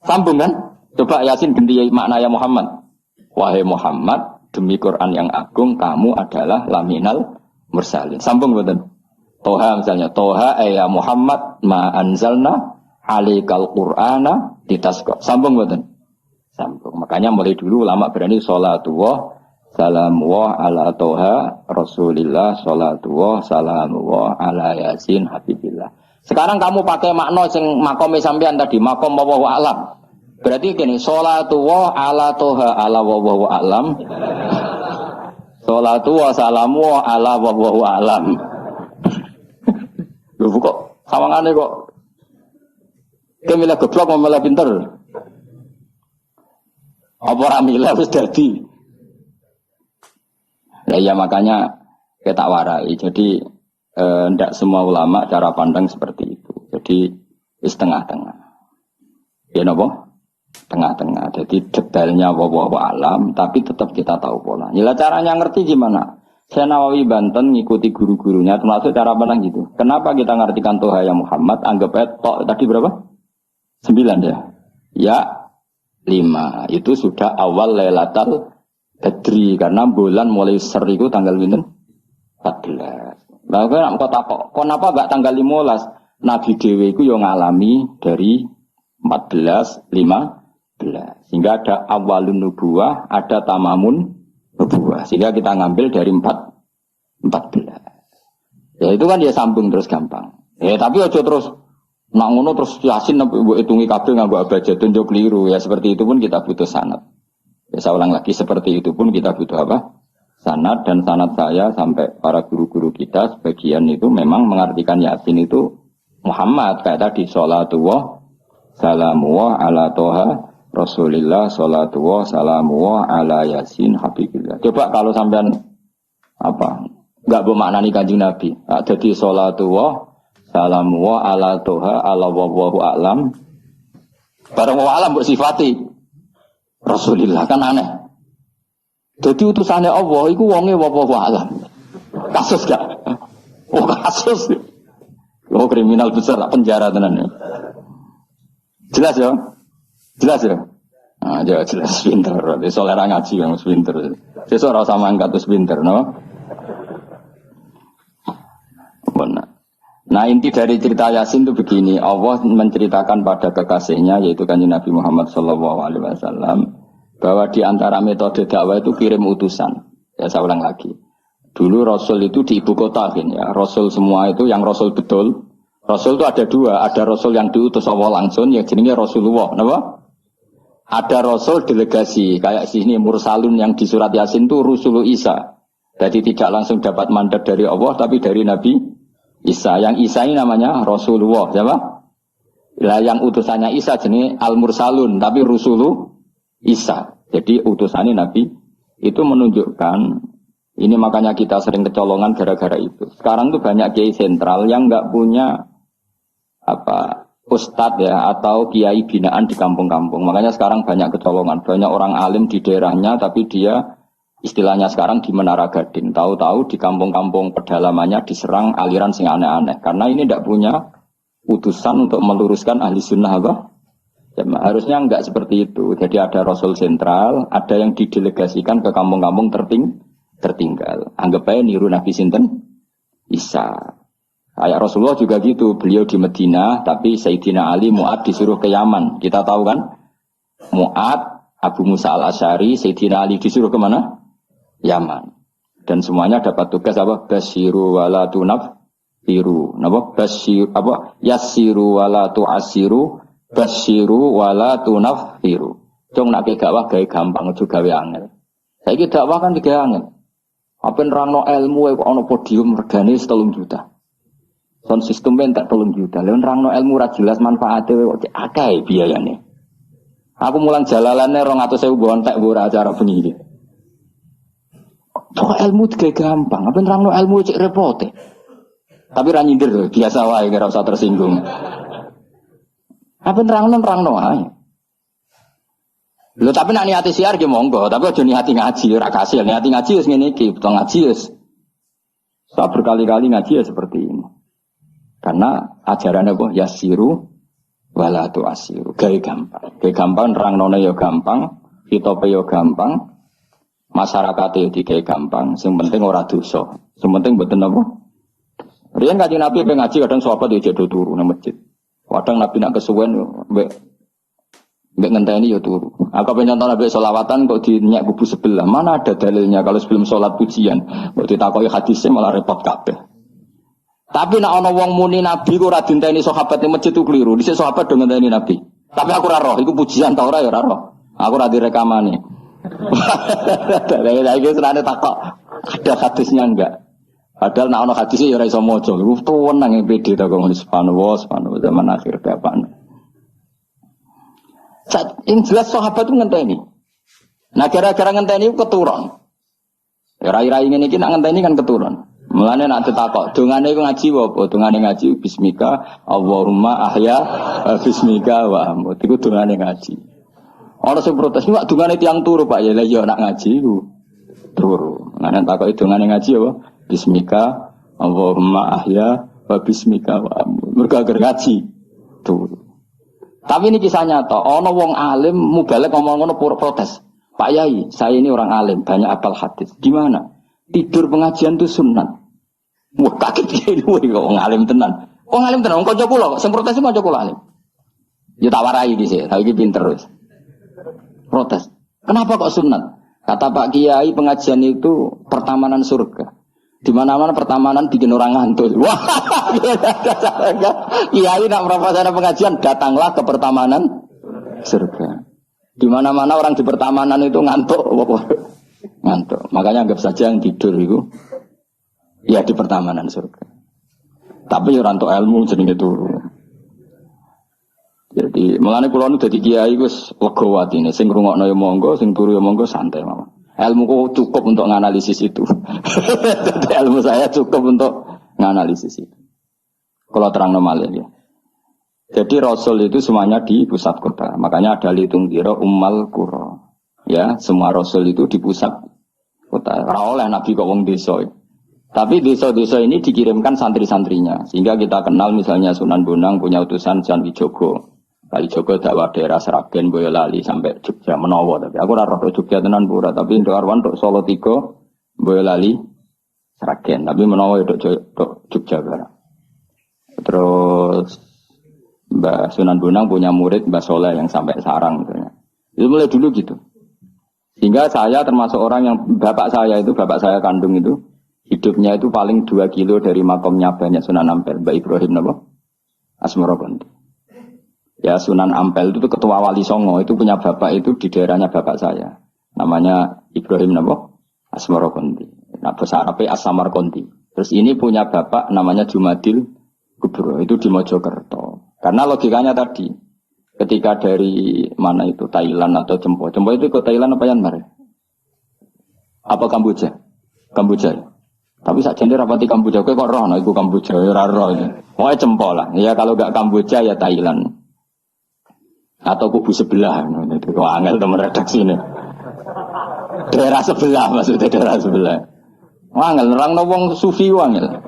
Sambung kan? Coba Yasin ganti makna ya Muhammad. Wahai Muhammad, demi Quran yang agung kamu adalah laminal mursalin. Sambung mboten? Toha misalnya, Toha ya Muhammad ma anzalna alikal Qur'ana ditasqa. Sambung mboten? Sambung. Makanya mulai dulu ulama berani sholatullah salamullah ala toha rasulillah sholatullah salamullah ala yasin habibillah. Sekarang kamu pakai makna sing makome sampean tadi makom wallahu alam. Berarti gini sholatullah ala toha ala wallahu alam. Sholatullah salamullah ala wallahu alam. Lho kok sawangane kok kemilah goblok mau malah pinter. Apa ora milih wis dadi. Ya makanya kita warai. Jadi ndak semua ulama cara pandang seperti itu. Jadi setengah-tengah. Ya napa? Tengah-tengah. Jadi detailnya wallahu alam tapi tetap kita tahu pola. Ya caranya ngerti gimana? Saya Nawawi Banten ngikuti guru-gurunya termasuk cara pandang gitu. Kenapa kita ngartikan Toha ya Muhammad anggap aja tadi berapa? 9 ya. Ya 5 itu sudah awal Lailatul Badri karena bulan mulai ser itu tanggal pinten 14. Lah kok takok kenapa enggak tanggal 15? Nabi dhewe iku yo ngalami dari 14 15 sehingga ada awalun nubuwah, ada tamamun nubuwah. Sehingga kita ngambil dari 14. Ya itu kan dia sambung terus gampang. Tapi aja terus nak ngono terus Yasin mbok hitungi kabeh nganggo abjad tunjuk keliru ya seperti itu pun kita butuh sanad. Ya saya ulang lagi seperti itu pun kita butuh apa? Sanad dan sanad saya sampai para guru-guru kita sebagian itu memang mengartikan Yasin itu Muhammad kayak tadi sholatullah salamullah ala toha rasulillah sholatullah salamullah ala yasin habibillah. Coba kalau sampean apa enggak bermaknani Kanjeng Nabi. Jadi sholatullah salamullah ala toha ala wallahu a'lam. Barang wallahu a'lam bersifati Rasulillah kan aneh. Jadi utusannya Allah itu wonge wallahu a'lam. Kasus gak? Oh kasus. Oh kriminal besar penjara tenan ya. Jelas ya? Jelas ya? Nah, jelas pinter. Soalnya orang ngaji yang pinter. Seseorang sama angkat terus pinter, no? Benar. Nah inti dari cerita Yasin itu begini, Allah menceritakan pada kekasihnya yaitu Kanjeng Nabi Muhammad SAW bahwa di antara metode dakwah itu kirim utusan. Ya saya ulang lagi. Dulu Rasul itu di ibu kota kan ya. Rasul semua itu yang Rasul betul. Rasul itu ada dua, ada Rasul yang diutus Allah langsung yang jenenge Rasulullah, kenapa? Ada Rasul delegasi kayak sini Mursalun yang di surat Yasin itu Rasul Isa. Jadi tidak langsung dapat mandat dari Allah tapi dari Nabi Isa. Yang Isa ini namanya Rasulullah, siapa? Lah yang utusannya Isa jenis Al-Mursalun, tapi Rasulullah Isa. Jadi utusannya Nabi itu menunjukkan ini makanya kita sering kecolongan gara-gara itu. Sekarang tuh banyak kiai sentral yang nggak punya ustadz ya atau kiai binaan di kampung-kampung. Makanya sekarang banyak kecolongan, banyak orang alim di daerahnya tapi dia istilahnya sekarang di Menara Gading. Tahu-tahu di kampung-kampung pedalamannya diserang aliran sing aneh-aneh. Karena ini tidak punya utusan untuk meluruskan ahli sunnah apa? Ya, harusnya enggak seperti itu. Jadi ada Rasul sentral, ada yang didelegasikan ke kampung-kampung tertinggal. Anggap aja niru Nabi Sinten Isa. Kayak Rasulullah juga gitu. Beliau di Madinah, tapi Sayyidina Ali Mu'ad disuruh ke Yaman. Kita tahu kan? Mu'ad, Abu Musa al-Asy'ari, Sayyidina Ali disuruh kemana? Yaman. Dan semuanya dapat tugas apa? Basyiru wala tunaffiru. Napa? Basyir apa? Yassiru wala tu'assiru, basyiru wala tunaffiru. Cung nak dakwah gawe gampang aja gawe angel. Saiki dakwah kan gawe angel. Apa nerangno ilmu kok ana podium regane 3 juta. Son sistem entek 3 juta. Lha nerangno ilmu ra jelas manfaate kok akeh biayane. Aku mulang jalalane 200.000 bontek ora acara bengi iki. Kok ilmu digawe gampang, apa nerangno ilmu cek repote. Tapi ra nyindir biasa wae ora usah tersinggung. Apa nerangno ae. Lho tapi nak niati siar ki monggo, tapi aja niati ngaji ora kasil. Niati ngaji wis ngene iki, butuh ngaji wis. Saya berkali-kali ngaji ya seperti ini. Karena ajaran apa? Yasiru wala tu'asiru. Gaya gampang. Gaya gampang nerangno ya gampang, hitope ya gampang. Masyarakat itu digawe gampang, sing penting ora dosa. Sing penting mboten apa? Riyen kanjeng Nabi pengen ngaji kadang sahabat yo jodoh turu nang masjid. Kadang Nabi nak kesuwen mbek ngenteni yo turu. Aku pengen contoh Nabi selawatan kok dinyak kubu sebelah. Mana ada dalilnya kalau sebelum sholat pujian kok ditakoki hadisnya malah repot kabeh. Tapi nak ana wong muni Nabi kok ora dinteni sahabat ning masjid itu keliru. Dhisik sahabat do ngenteni Nabi. Tapi aku ora roh, iku pujian ta ora ya ora roh. Aku ora direkamane. Dari lagi senane takok ada hadisnya enggak? Padahal nak ono hadisnya ya ora iso maca. Iku tuwenang yang pede ta kok subhanallah zaman akhir kapan. Yang jelas sahabat itu ngenteni. Nah gara-gara ngenteni keturun. Ya rai-rai ngene iki nak ngenteni kan keturun. Mulane nak ditakok, dongane iku ngaji apa? Dongane ngaji bismika Allahumma ahya bismika wa amut. Iku dongane ngaji. Orang sing protes niku dungane tiyang turu Pak ya lha yo nak ngaji ku turu. Nek takoki dungane ngaji apa? Bismika Allahumma ahya wa bismika wa mergo ngaji turu. Tapi ini kisah nyata, ana wong alim mubalek ngomong ngono protes. Pak Yai, saya ini orang alim, banyak apal hadis. Gimana? Tidur pengajian itu sunat. Wah kaget iki wong alim tenan. Wong alim tenan, wong kanca kula, sing protes kanca kula alim. Ya tak warai dhisik, saiki pinter wis. Protes. Kenapa kok sunat? Kata Pak Kiai pengajian itu pertamanan surga. Di mana-mana pertamanan bikin orang ngantuk. Wah, Kiai nak merasakan pengajian datanglah ke pertamanan surga. Di mana-mana orang di pertamanan itu ngantuk. Ngantuk. Makanya anggap saja yang tidur itu ya di pertamanan surga. Tapi orang untuk ilmu jenenge turu. Jadi melane kula nu dadi kiai wis lega watine, sing ngrungokno ya monggo, sing turu ya monggo santai mawon. Ilmu ku cukup untuk menganalisis itu. Jadi ilmu saya cukup untuk menganalisis itu. Kalau terang normal ya. Jadi Rasul itu semuanya di pusat kota. Makanya ada litung kira ummal qura. Ya, semua Rasul itu di pusat kota. Ora oleh Nabi kok wong desa. Tapi desa-desa ini dikirimkan santri-santrinya. Sehingga kita kenal misalnya Sunan Bonang punya utusan Jan Wijogo. Kali Joko dakwah daerah Seragen, Boyolali sampai Jogja menawa. Tapi aku ora roh Jogja tenan pura. Tapi Ndok Arwan untuk Solo 3, Boyolali, Seragen. Tapi menawa itu Jogja barang. Terus Mbah Sunan Bonang punya murid Mbah Soleh yang sampai Sarang. Misalnya. Itu mulai dulu gitu. Sehingga saya termasuk orang yang bapak saya kandung itu hidupnya itu paling 2 kilo dari makamnya banyak Sunan Ampel, Mbah Ibrahim napa? Asmara Konti. Ya Sunan Ampel itu ketua Wali Songo itu punya bapak itu di daerahnya bapak saya. Namanya Ibrahim napa? Asmara Konti. Nah bahasa Arabnya As-Samar Konti. Terus ini punya bapak namanya Jumadil Kubro itu di Mojokerto. Karena logikanya tadi ketika dari mana itu Thailand atau Jempo itu ke Thailand apa Myanmar? Apa Kamboja? Kamboja. Tapi saat jadi rapati Kamboja, kok roh, nah itu Kamboja, ya roh ini. Pokoknya Jempo lah. Ya kalau gak Kamboja ya Thailand. Atau kubu sebelah, itu kok angel teman redaksi ini. Daerah sebelah maksudnya daerah sebelah. Angel, nerang wong sufi angel.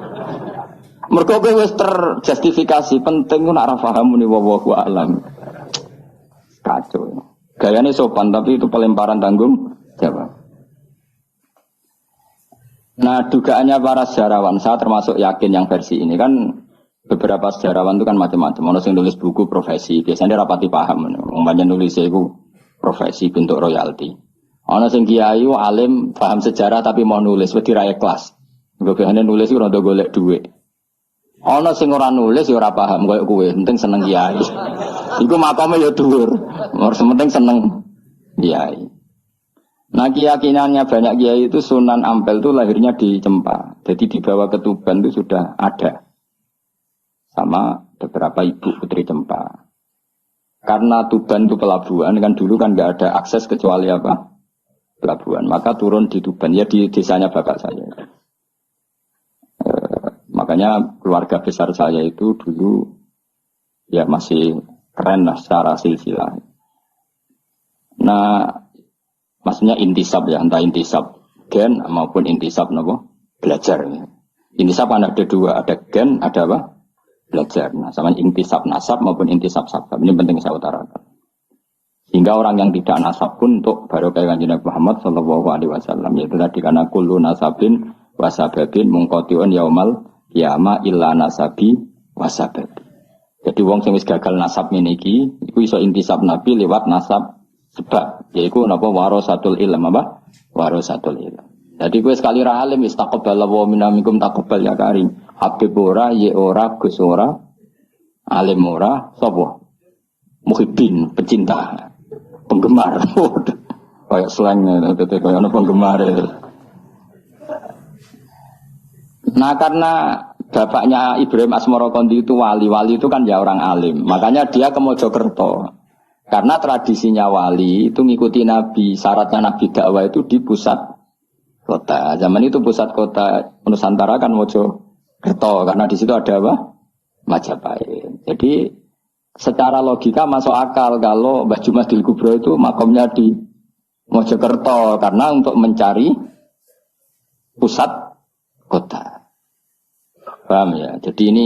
Mergo kowe wis terjustifikasi penting ku nak ra paham muni wallahu alam. Kacau. Gayane sopan tapi itu pelemparan tanggung jawab. Nah, dugaannya para sejarawan, saya termasuk yakin yang versi ini kan beberapa sejarawan itu kan macam-macam. Ono sing nulis buku profesi, biasanya rapati paham. Umpamanya nulis itu profesi bentuk royalti. Ono sing kiai alim paham sejarah tapi mau nulis wedi ra ikhlas. Biasanya nulis itu rada golek duit. Ono sing ora nulis ya ora paham koyo kowe, penting seneng kiai. Iku makame ya dhuwur. Ora penting seneng kiai. Nah keyakinannya banyak kiai itu Sunan Ampel itu lahirnya di Cempa. Jadi di bawah Ketuban itu sudah ada. Sama beberapa ibu putri Cempa. Karena Tuban itu pelabuhan, kan dulu kan nggak ada akses kecuali apa? Pelabuhan. Maka turun di Tuban, ya di desanya bapak saya. Makanya keluarga besar saya itu dulu ya masih keren lah secara silsilah. Nah, maksudnya intisab ya, entah intisab gen maupun intisab apa? Belajar. Intisab kan ada dua, ada gen, ada apa? Belajar. Nah, sama intisab nasab maupun intisab sabab. Ini penting saya utarakan. Sehingga orang yang tidak nasab pun untuk barokah Kanjeng Nabi Muhammad sallallahu alaihi wasallam, yaitu tadi karena kullu nasabin wasababin mungqatiun yaumal qiyamah illa nasabi wasababi. Jadi wong sing wis gagal nasab ngene iki iku iso intisab Nabi lewat nasab sebab, yaiku napa warasatul ilm apa? Warasatul ilm. Jadi kowe sekali ra alim istaqbala wa minamikum taqabbal ya karim. Habib ora, ye ora, Gus ora, alim ora, sapa? Muhibbin, pecinta, penggemar. Kayak slangnya, kayak ana penggemar. Nah karena bapaknya Ibrahim Asmara Kondi itu wali itu kan ya orang alim. Makanya dia ke Mojokerto. Karena tradisinya wali itu ngikuti Nabi. Syaratnya Nabi dakwah itu di pusat kota. Zaman itu pusat kota Nusantara kan Mojokerto. Karena di situ ada apa? Majapahit. Jadi secara logika masuk akal kalau Mbah Jumadil Kubro itu makomnya di Mojokerto. Karena untuk mencari pusat kota. Paham ya? Jadi ini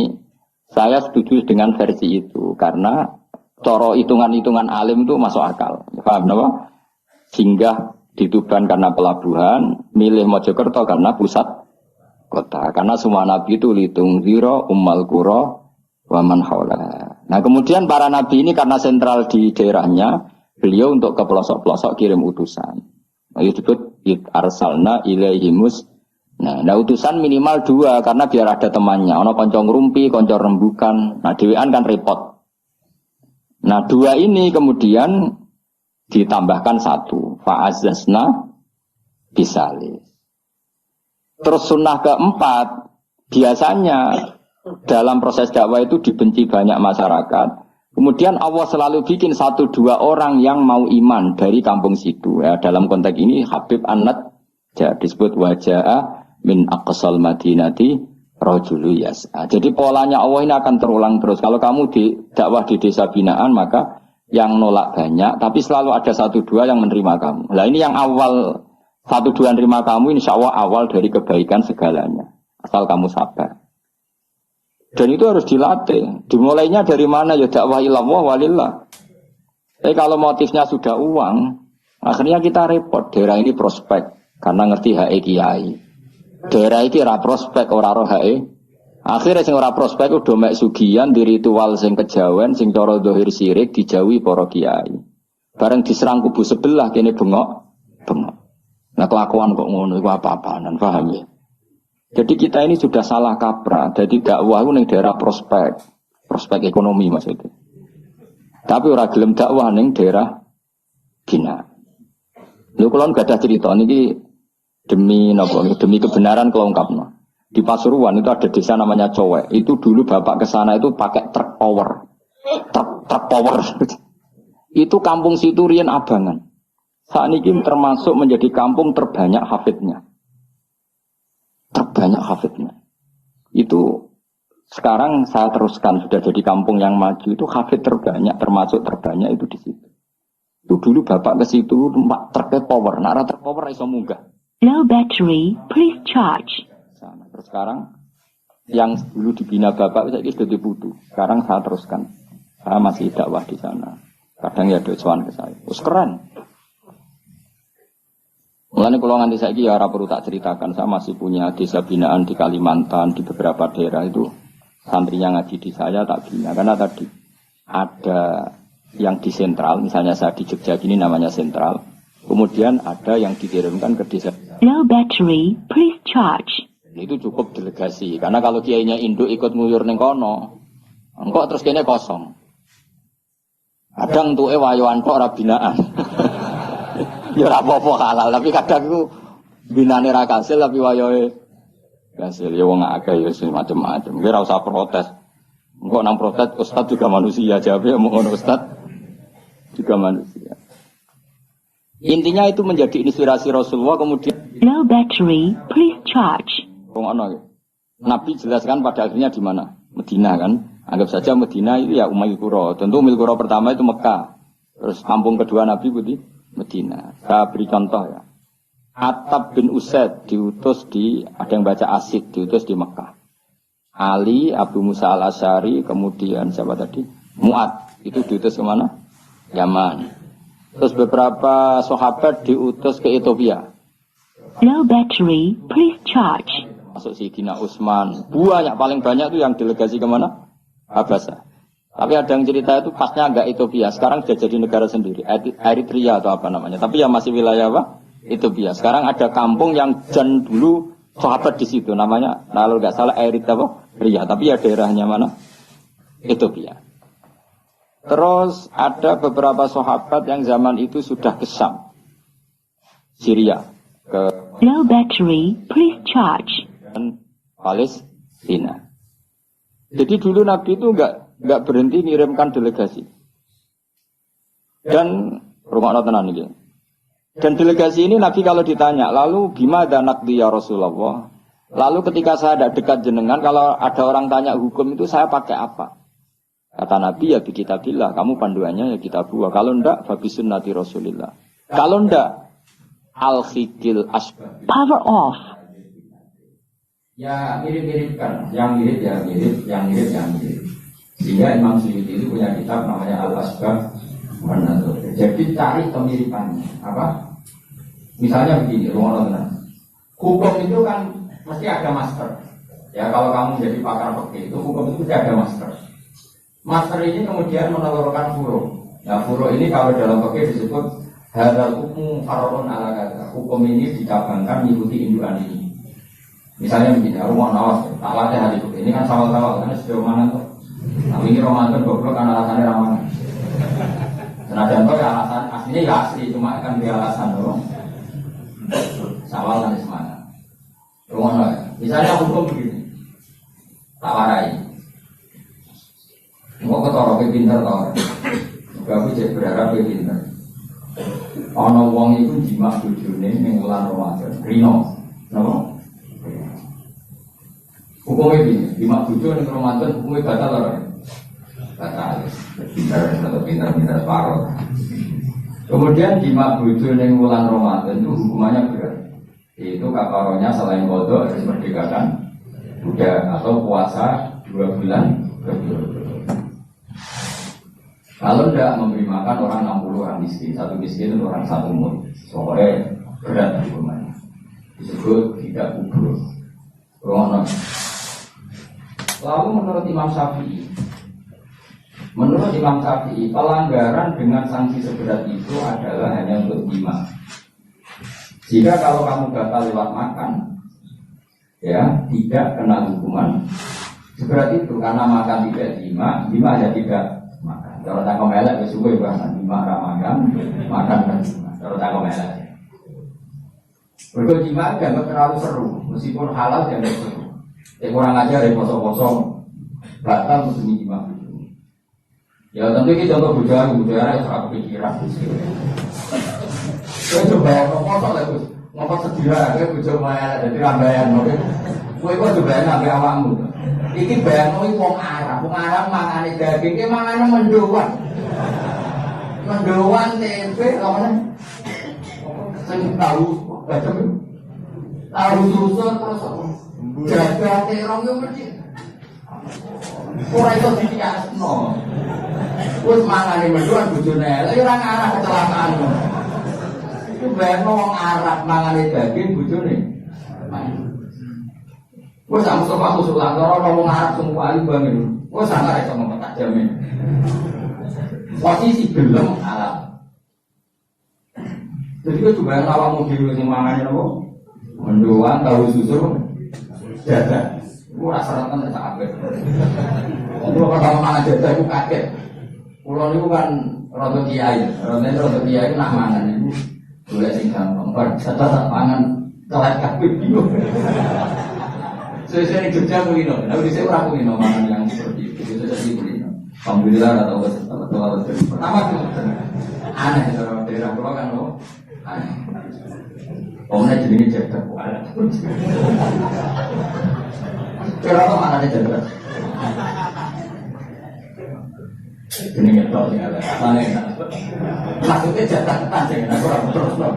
saya setuju dengan versi itu karena coro hitungan-hitungan alim itu masuk akal. Paham apa? Singgah di Tuban karena pelabuhan, milih Mojokerto karena pusat kota. Karena semua nabi itu litung ziro, ummal qura, wa man haula. Nah, kemudian para nabi ini karena sentral di daerahnya, beliau untuk ke pelosok-pelosok kirim utusan. Nah, itu disebut arsalna ilaihimus. Nah, utusan minimal 2 karena biar ada temannya. Ono konco ngrumpi, konco rembukan. Nah, dhewean kan repot. Nah, 2 ini kemudian ditambahkan 1. Fa'azzazna bisalis. Terus sunnah keempat, biasanya dalam proses dakwah itu dibenci banyak masyarakat. Kemudian Allah selalu bikin 1-2 orang yang mau iman dari kampung situ. Ya, dalam konteks ini Habib An-Nat disebut wajah min aqsal madinati rajulu yas'a. Jadi polanya Allah ini akan terulang terus. Kalau kamu di dakwah di desa binaan maka yang nolak banyak, tapi selalu ada 1-2 yang menerima kamu. Nah ini yang awal 1-2 menerima kamu, insya Allah awal dari kebaikan segalanya. Asal kamu sabar. Dan itu harus dilatih. Dimulainya dari mana? Ya dakwah ilallah walillah. Tapi kalau motifnya sudah uang, akhirnya kita repot. Daerah ini prospek karena ngerti HE kiai. Daerah iki ora prospek ora roh hae. Akhire sing ora prospek udah mek sugihan di ritual sing kejawen sing cara zahir sirik dijauhi para kiai. Bareng diserang kubu sebelah kene bengok. Nah kelakuan kok ngono iku apa-apaan, paham ya? Jadi kita ini sudah salah kaprah. Jadi dakwah ning daerah prospek ekonomi maksudnya. Tapi ora gelem dakwah ning daerah bina. Lho kula gak ada cerita niki demi kebenaran kelongkapnya. Di Pasuruan itu ada desa namanya Cowek. Itu dulu bapak ke sana itu pakai truk power. Truk power. Itu kampung situ riyen abangan. Saat ini termasuk menjadi kampung terbanyak hafidnya. Itu sekarang saya teruskan sudah jadi kampung yang maju itu hafid terbanyak, termasuk terbanyak itu di situ. Itu dulu bapak ke situ truk power. Nara truk power iso munggah. Low battery, please charge. Terus sekarang yang dulu dibina bapak saya sudah dibutuh. Sekarang saya teruskan. Saya masih dakwah di sana. Kadang ya ada sowan ke saya. Terus keren. Mulane kalau nganti saiki ya ora perlu tak ceritakan. Saya masih punya desa binaan di Kalimantan, di beberapa daerah itu santrinya ngaji di saya tak bina. Karena tadi ada yang di sentral, misalnya saya di Jogja gini namanya sentral. Kemudian ada yang dikirimkan ke desa. Low battery, please charge. Itu cukup delegasi. Karena kalau kiainya induk ikut nguyur ning kono, engkau terus kene kosong. Kadang tuke wayoan kok ora binaan. Ya ora apa-apa halal, tapi kadang iku binane ra kasil tapi wayohe kasil. Ya wong akeh ya macam-macam. Kowe ora usah protes. Engkau nang protes ustaz juga manusia, jawabnya mau ngono ustaz juga manusia. Intinya itu menjadi inspirasi Rasulullah kemudian. Low battery, please charge. Nabi jelaskan pada akhirnya di mana? Medina kan? Anggap saja Medina itu ya Umayyah Qura. Tentu Umayyah Qura pertama itu Mekah. Terus kampung kedua Nabi Budi Medina. Saya beri contoh ya. Attab bin Usaid diutus di, ada yang baca Asid, diutus di Mekah. Ali, Abu Musa al-Asy'ari, kemudian siapa tadi? Mu'ad, itu diutus kemana? Yaman. Terus beberapa sahabat diutus ke Ethiopia. Low battery, please charge. Masuk Sayyidina Utsman. Banyak, paling banyak itu yang delegasi kemana? Habasa. Tapi ada yang cerita itu pasnya agak Ethiopia. Sekarang sudah jadi negara sendiri. Eritrea atau apa namanya. Tapi ya masih wilayah apa? Ethiopia. Sekarang ada kampung yang jan dulu sahabat di situ. Namanya, kalau nggak salah Eritrea. Tapi ya daerahnya mana? Ethiopia. Terus ada beberapa sahabat yang zaman itu sudah ke Syam. Syria. Ke Low battery, please charge. Palestina. Jadi dulu Nabi itu nggak berhenti ngirimkan delegasi. Dan rumah tenan ini. Dan delegasi ini Nabi kalau ditanya, lalu gimana nakdi ya Rasulullah? Lalu ketika saya tidak dekat jenengan, kalau ada orang tanya hukum itu saya pakai apa? Kata Nabi ya bi kitabillah, kamu panduannya ya kitabullah. Kalau ndak fa bi sunnati Rasulillah. Kalau ndak al-khikil asbab. Power off. Ya mirip-miripkan, yang mirip ya mirip, yang mirip ya mirip. Sehingga Imam Suyuti itu punya kitab namanya Al-Asbab wan Nadhair. Jadi cari kemiripannya. Apa? Misalnya begini, hukum itu kan mesti ada master. Ya kalau kamu jadi pakar fikih itu hukum itu mesti ada master. Master ini kemudian menelurkan furu. Nah furu ini kalau dalam fikih disebut hadzal hukmu far'un ala kadza. Hukum ini dicabangkan mengikuti indukan ini. Misalnya begini, rumah nawas, tak latih hari ini kan sawal-sawal, karena sejauh mana tuh. Tapi ini Ramadan goblok kan alasannya Ramadan. Senajan tuh ya alasan aslinya ya asli, cuma kan dia alasan doang. Sawal kan semangat. Rumah nawas, misalnya hukum begini, tak warai. Mau ketoro ke pinter tau, juga aku jadi berharap ke pinter. Ono wong itu jimat bujune mengulang Ramadan, Rino, no? Hukumnya ini, lima tujuh yang Ramadan hukumnya batal apa? Batal, pintar separuh. Kemudian lima tujuh yang bulan Ramadan itu hukumannya berat. Itu kafarohnya selain kodok harus merdekakan budak atau puasa 2 bulan berturut-turut. Kalau tidak memberi makan orang 60 orang miskin, satu miskin itu orang satu mut, soalnya berat hukumannya. Disebut tidak kubur. Rono. Lalu menurut Imam Syafi'i, pelanggaran dengan sanksi seberat itu adalah hanya untuk lima. Jika kalau kamu gatal lewat makan, ya tidak kena hukuman seberat itu karena makan tidak lima aja tidak makan. Kalau tak melek, besok bahkan lima ramadan makan dan lima. Kalau tak melek, berkojima dianggap terlalu seru, meskipun halal dianggap seru. Kurang ajar ya kosong-kosong batal musim lima. Ya tentu ini contoh budaya yang sangat kepikiran. Saya coba ngomong lah Gus, ngomong sedira, saya bujuk maya jadi rambayan. Kue coba ngambil awakmu. Ini bayang ini wong Arab mangane daging, ini mangane mendoan tempe, namanya. Saya tahu macam itu, tahu susun terus jaga terong itu mesti. Kurang itu dikiasno. Terus mangane mendoan bojone, lha ora ngarah kecelakaan. Itu bayang wong Arab mangane daging bojone. Wes sama sama usulan orang ngomong Arab semua kali banget. Wes sangat itu ngomong tak jamin. Posisi belum Arab. Jadi kita coba ngawang mobil yang mangannya nopo, mendoan tahu susu, jajan. Gue rasa kan tak apa. Kalau pertama mangan jajan aku kaget. Pulau itu kan roto kiai, roto kiai nak mangan itu boleh sing gampang. Setelah mangan telat kabeh bingung. Saya di Jogja kulino, tapi saya orang kulino makan yang seperti itu. Itu jadi kulino. Alhamdulillah atau pertama itu aneh kalau daerah pulau kan lo aneh. Omnya jadi jaga kuala. Kira apa mana jaga? Ini ngetok sing ada katane enak. Maksudnya jatah sing enak ora terus lho.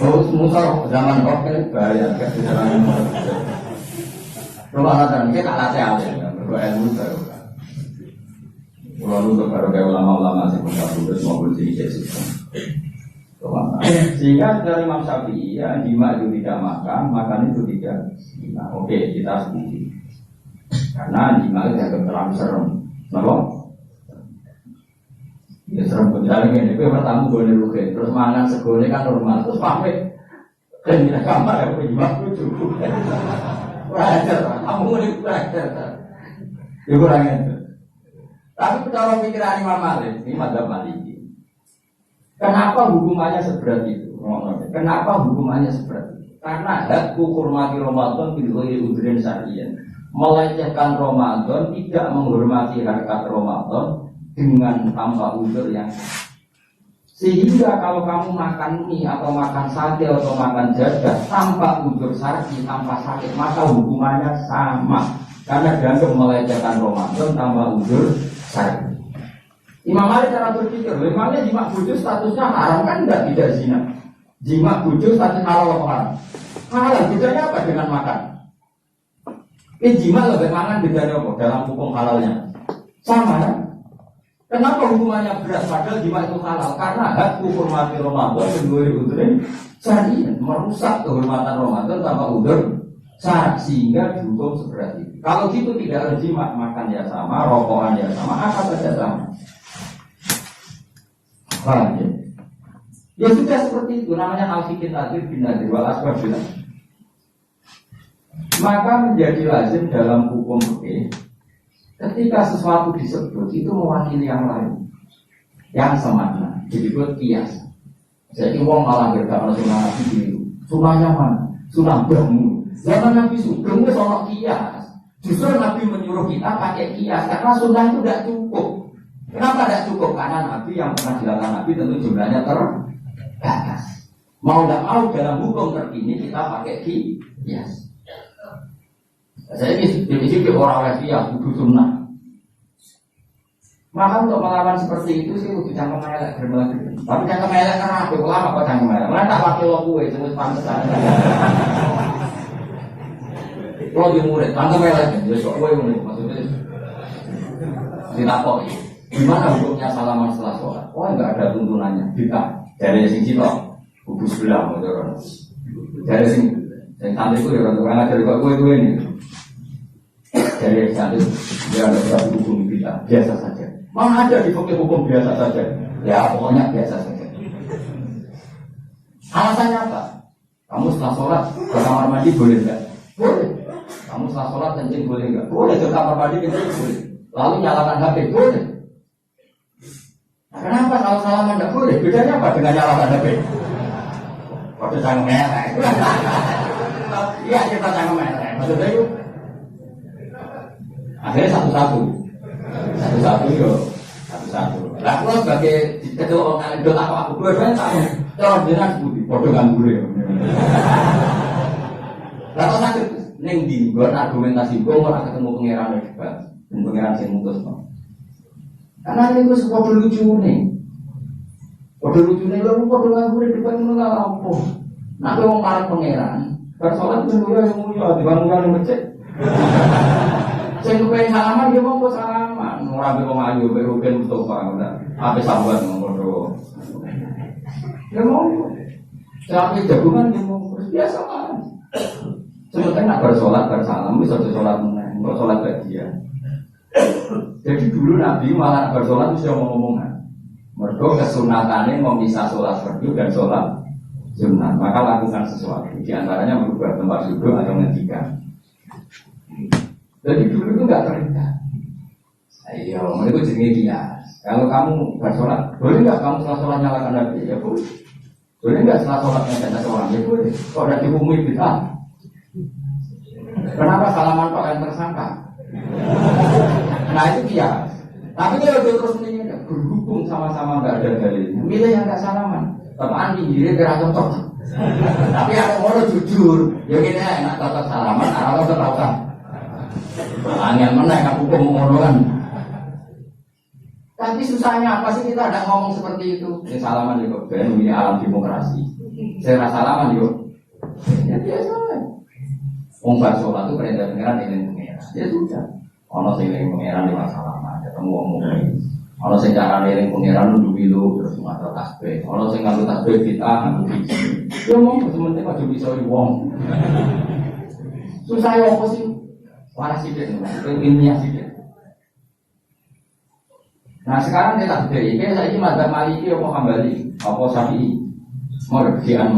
Oh, musuh zaman kok bahaya gak jalan. Rumah nonton kita latih aja, ilmu baru. Kalau untuk baru kayak ulama-ulama sih punya maupun sih sistem. Sehingga dari Imam Syafi'i ya jima itu tidak makan itu tidak. Nah, oke kita setuju. Karena jima itu agak terlalu serem, kenapa? Ya serem misalnya ini, gue pertama gue nerukin, terus mangan segone kan normal, terus pamit, dan di kamar ya gue jima lucu. Belajar, kamu ini belajar. Ya kurang itu. Tapi kalau pikiran Imam Malik, ini madzhab Maliki. Kenapa hukumannya seberat itu? Kenapa hukumannya seberat itu? Karena hadku hormati Ramadan bil ghairi udhrin syar'iyyan. Melecehkan Ramadan, tidak menghormati harkat Ramadan dengan tanpa udzur yang sehingga kalau kamu makan mie atau makan sate atau makan jadah tanpa udzur syar'i, tanpa sakit, maka hukumannya sama. Karena dianggap melecehkan Ramadan tanpa udzur syar'i. Imam Malik cara berpikir, memangnya jima bojo statusnya haram kan tidak zina. Jima bojo status halal atau haram? Halal, bedanya apa dengan makan? Jima lebih makan bedanya apa dalam hukum halalnya? Sama kan? Kenapa hukumannya berat padahal jima itu halal? Karena hak hormati Ramadan kedua udhrin syar'i, merusak kehormatan Ramadan tanpa udzur syar'i sehingga dihukum seberat itu. Kalau gitu tidak ada jima, makan ya sama, rokokan ya sama, apa saja sama. Paham ya? Ya sudah seperti itu, namanya al-fikir nadir bin nadir wal asbab bin nadir. Maka menjadi lazim dalam hukum fikih ketika sesuatu disebut itu mewakili yang lain yang semakna, disebut kias. Jadi wong malah berkata sunnah Nabi dulu, sunnahnya mana? Sunnah Brahmu. Zaman Nabi Sugeng itu soal kias. Justru Nabi menyuruh kita pakai kias karena sunnah itu tidak cukup. Kenapa tidak cukup? Karena Nabi yang pernah dilakukan Nabi tentu jumlahnya terbatas. Mau tidak mau dalam hukum terkini kita pakai kias. Saya ini sih orang Wesiya kudu sunnah. Maka untuk melawan seperti itu sih kudu cangkem elek bermelaku. Tapi cangkem elek karena aku lama kok cangkem elek. Mana tak wakil lo kue semut pantesan. Kalau di murid cangkem elek, jadi kok kue murid maksudnya ditakok. Gimana hukumnya salaman setelah sholat? Wah nggak ada tuntunannya. Kita dari sing cito, kudu sebelah motor. Dari sing santri itu ya orang ngajar kok kue ini. Dari santri dia ada berapa hukum kita biasa saja. Mana ada di hukum biasa saja? Ya pokoknya biasa saja. Alasannya apa? Kamu setelah sholat ke kamar mandi boleh nggak? Boleh. Kamu setelah sholat kencing boleh nggak? Boleh ke kamar mandi kencing boleh. Lalu nyalakan HP boleh. Nah, kenapa kalau salaman nggak boleh? Bedanya apa dengan nyalakan HP? Waktu saya merah. Iya kita saya merah. Maksudnya itu akhirnya satu-satu yo, satu-satu. Lah aku sebagai ketua orang idol aku dua-duanya tahu. Cara jenengan budi, padha nganggur ya. Lah kok sakit ning ndi nggon argumentasi kok ora ketemu pangeran debat, ben pangeran sing mutus kok. Karena itu sebuah lucunya. Padha lucune lho padha nganggur debat ngono lha opo. Nek wong marang pangeran, bar salat yo yang mulia dibangun masjid. Saya kepengen salaman, dia mau salaman. Orang dia mau maju, berukin untuk orang. Apa sahabat ngomong dia mau. Saya jagungan dia mau biasa kan. Sebenarnya nak bersolat bersalam, bisa bersolat menang, bersolat bagian. Jadi dulu Nabi malah bersolat itu sudah ngomong-ngomongan. Mereka kesunatannya memisah sholat fardu dan sholat sunat. Maka lakukan sesuatu. Di antaranya merubah tempat duduk atau ngendikan. Jadi dulu itu nggak perintah. Ayo, mereka jenenge kias. Kalau kamu bersolat, boleh nggak kamu setelah sholat nyalakan Nabi? Ya boleh. Boleh nggak setelah sholat nyalakan seorang? Ya boleh. Kok ada dihukumi bid'ah? Kenapa salaman kok yang tersangka? Nah itu kias. Tapi kalau dia terus meninggal, berhubung sama-sama nggak ada dalilnya. Milih yang nggak salaman. Teman pinggirnya kira cocok. Tapi ada orang jujur. Ya gini enak cocok salaman, arah cocok. Angin mana yang hukum mengonokan. Tapi susahnya apa sih kita ada ngomong seperti itu? Ini salaman juga, ben ini alam demokrasi. Saya rasa salaman juga. Ya biasa. Wong bar sholat itu perintah pengiran dengan pengiran. Ya sudah. Ono sing eling pengiran di salaman, ketemu wong mukmin. Ono sing cara eling pengiran nunduk bilu terus maca tasbih. Ono sing nganggo tasbih bid'ah nganggo biji. Yo mong sementing aja bisa wong. Susah ya apa sih? Waras sithik, ilmiah sithik. Nah sekarang kita beri, saya ini madzhab Maliki apa Hambali, apa Syafi'i, Murji'ah.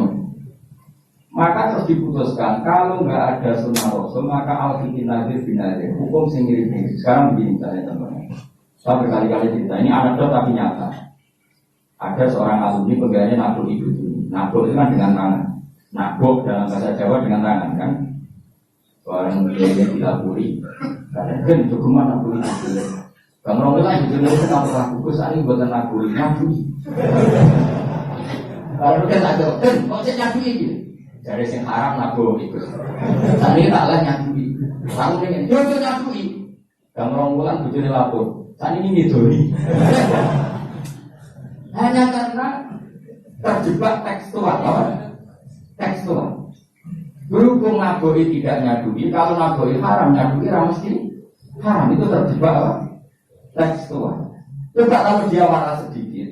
Maka terus diputuskan kalau nggak ada sunnah rasul maka al-fiqh nazir bin nazir hukum sing mirip. Sekarang begini misalnya teman-teman, saya berkali-kali cerita ini anekdot tapi nyata. Ada seorang alumni pegawainya nabuk itu kan dengan tangan, nabuk dalam bahasa Jawa dengan tangan kan. Orang yang dilapuri, kadang-kadang cukup mana nabuk itu. Bang Romela itu nulis apa bagus ini buatan aku nyabui. Kalau kita tak jawab, kok saya nyabui gitu? Dari sing haram nabu itu. Tadi tak lah nyabui. Kamu ingin, yo nyabui. Bang Romela itu nulis lapor. Tadi ini doi. Hanya karena terjebak tekstual, tekstual. Berhubung naboi tidak nyabui, kalau naboi haram nyabui mesti haram itu terjebak. Tekstual. Coba kalau dia waras sedikit,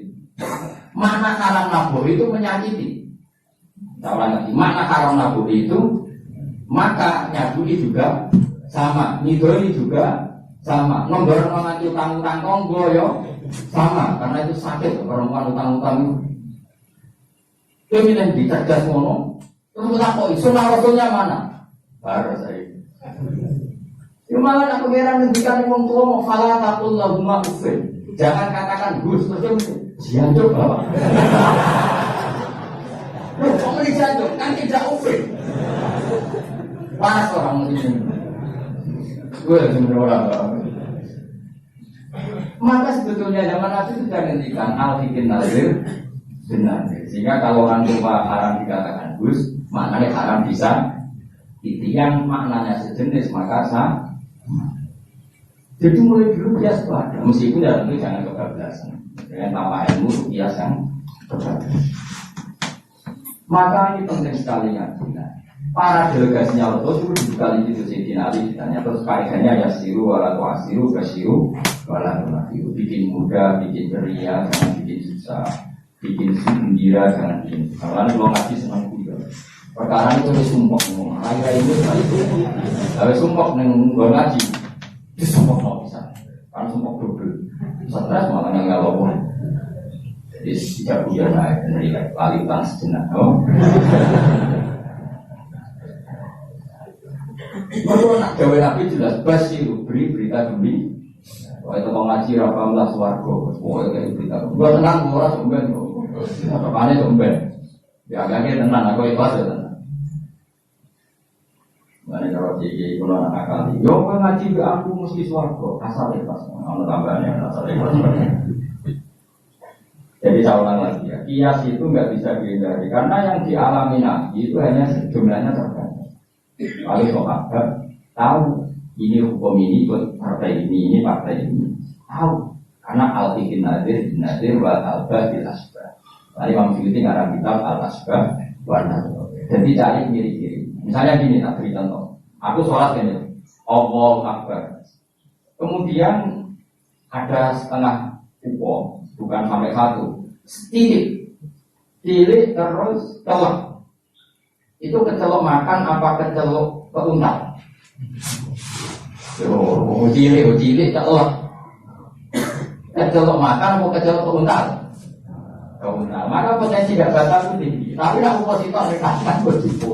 makna haram nabur itu menyakiti. Makna haram nabur itu, maka nyabui juga sama, nidoi juga sama, nomor mengacu utang-utang konggo yo sama, karena itu sakit perempuan utang-utang. Itu yang dicerdas ngono, terus kita kok sunnah rasulnya mana? Baru saya. Malah aku kira ngendikan wong tua mau falah takul lahumma ufin. Jangan katakan gus terus jianjuk bapak. Loh, kok meni jianjuk kan tidak ufin. Panas orang muslim. Gue sebenarnya orang. Maka sebetulnya zaman Nabi sudah ngendikan al-fiqh nazir benar. Sehingga kalau orang tua haram dikatakan gus, maknanya haram bisa. Itu yang maknanya sejenis maka sah. Jadi mulai dulu bias pada, meskipun dalam itu jangan kebablasan. Dengan tambah ilmu bias yang kebablasan. Maka ini penting sekali ya. Para delegasinya Rasul itu dibukali itu Sayyidina Ali ditanya terus kaidahnya ya siru wala tuasiru basiru wala tunafiru. Bikin mudah, bikin ceria, jangan bikin susah. Bikin gembira, jangan bikin susah. Kalau kalau ngaji senang juga. Perkara itu harus sumpah, ayah ini harus sumpah neng ngaji, itu sumpah nggak bisa, karena sumpah double, stres malah nggak lopo. Jadi tidak punya naik dari lalitan sejenak, oh. Kalau nak gawe nabi jelas basiru beri berita gembira. Kalau itu mau ngaji rapamlah swargo, pokoknya kayak berita. Gua tenang, orang sumben, apa mana sumben. Ya agaknya tenang, aku ikhlas ya tenang. Mana kalau jadi kalau anak kali, yo ngaji ke aku mesti swargo, asal ikhlas. Kalau tambahnya asal ikhlas. Jadi saya ulang lagi ya, kias itu nggak bisa dihindari karena yang dialami Nabi itu hanya jumlahnya terbatas. Lalu sahabat tahu ini hukum ini buat partai ini partai ini tahu karena al-fiqh nadir wa al-bah bil asbah. Tadi Imam Suyuti ngarang kitab al-asbah warna. Jadi cari mirip-mirip. Misalnya gini, tak beri contoh. Aku sholat ini, Allahu Akbar. Kemudian ada setengah upo, bukan sampai satu, tilik terus telak. Itu kecelok makan apa kecelok keuntal? Cilik telak. Kecelok makan apa kecelok keuntal? Keuntal. Maka potensi gak batal itu tinggi. Tapi aku positif rekatkan begitu.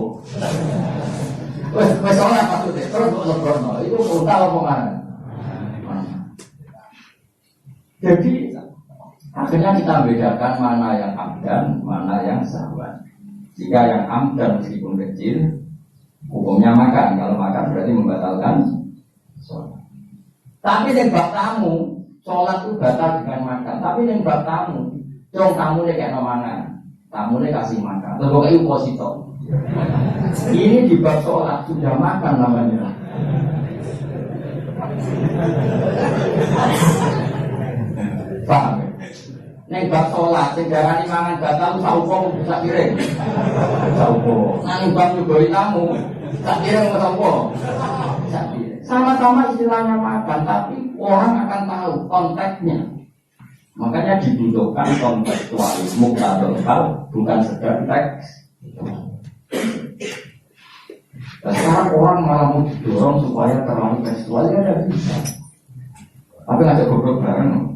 Wes ora maksudnya terus kok lebrono itu keuntal apa mana? Jadi akhirnya kita bedakan mana yang amdan, mana yang sahwan. Jika yang amdan meskipun kecil, hukumnya makan. Kalau makan berarti membatalkan sholat. Tapi yang bab tamu, sholat itu batal dengan makan. Tapi yang bab tamu, dong tamu ini kayak mangan, tamu ini kasih makan. Terus pokoknya positif. Ini di bab sholat sudah makan namanya. Paham ya? Neng bab sholat, sing darani mangan batal saupo bisa piring. Saupo. Nang bab nyugoi tamu, tak piring saupo. Sama-sama istilahnya makan, tapi orang akan tahu konteksnya. Makanya dibutuhkan kontekstualisme atau bukan sekedar teks. Nah, sekarang orang malah mau didorong supaya terlalu tekstual, ya tidak bisa. Tapi ngajak goblok bareng.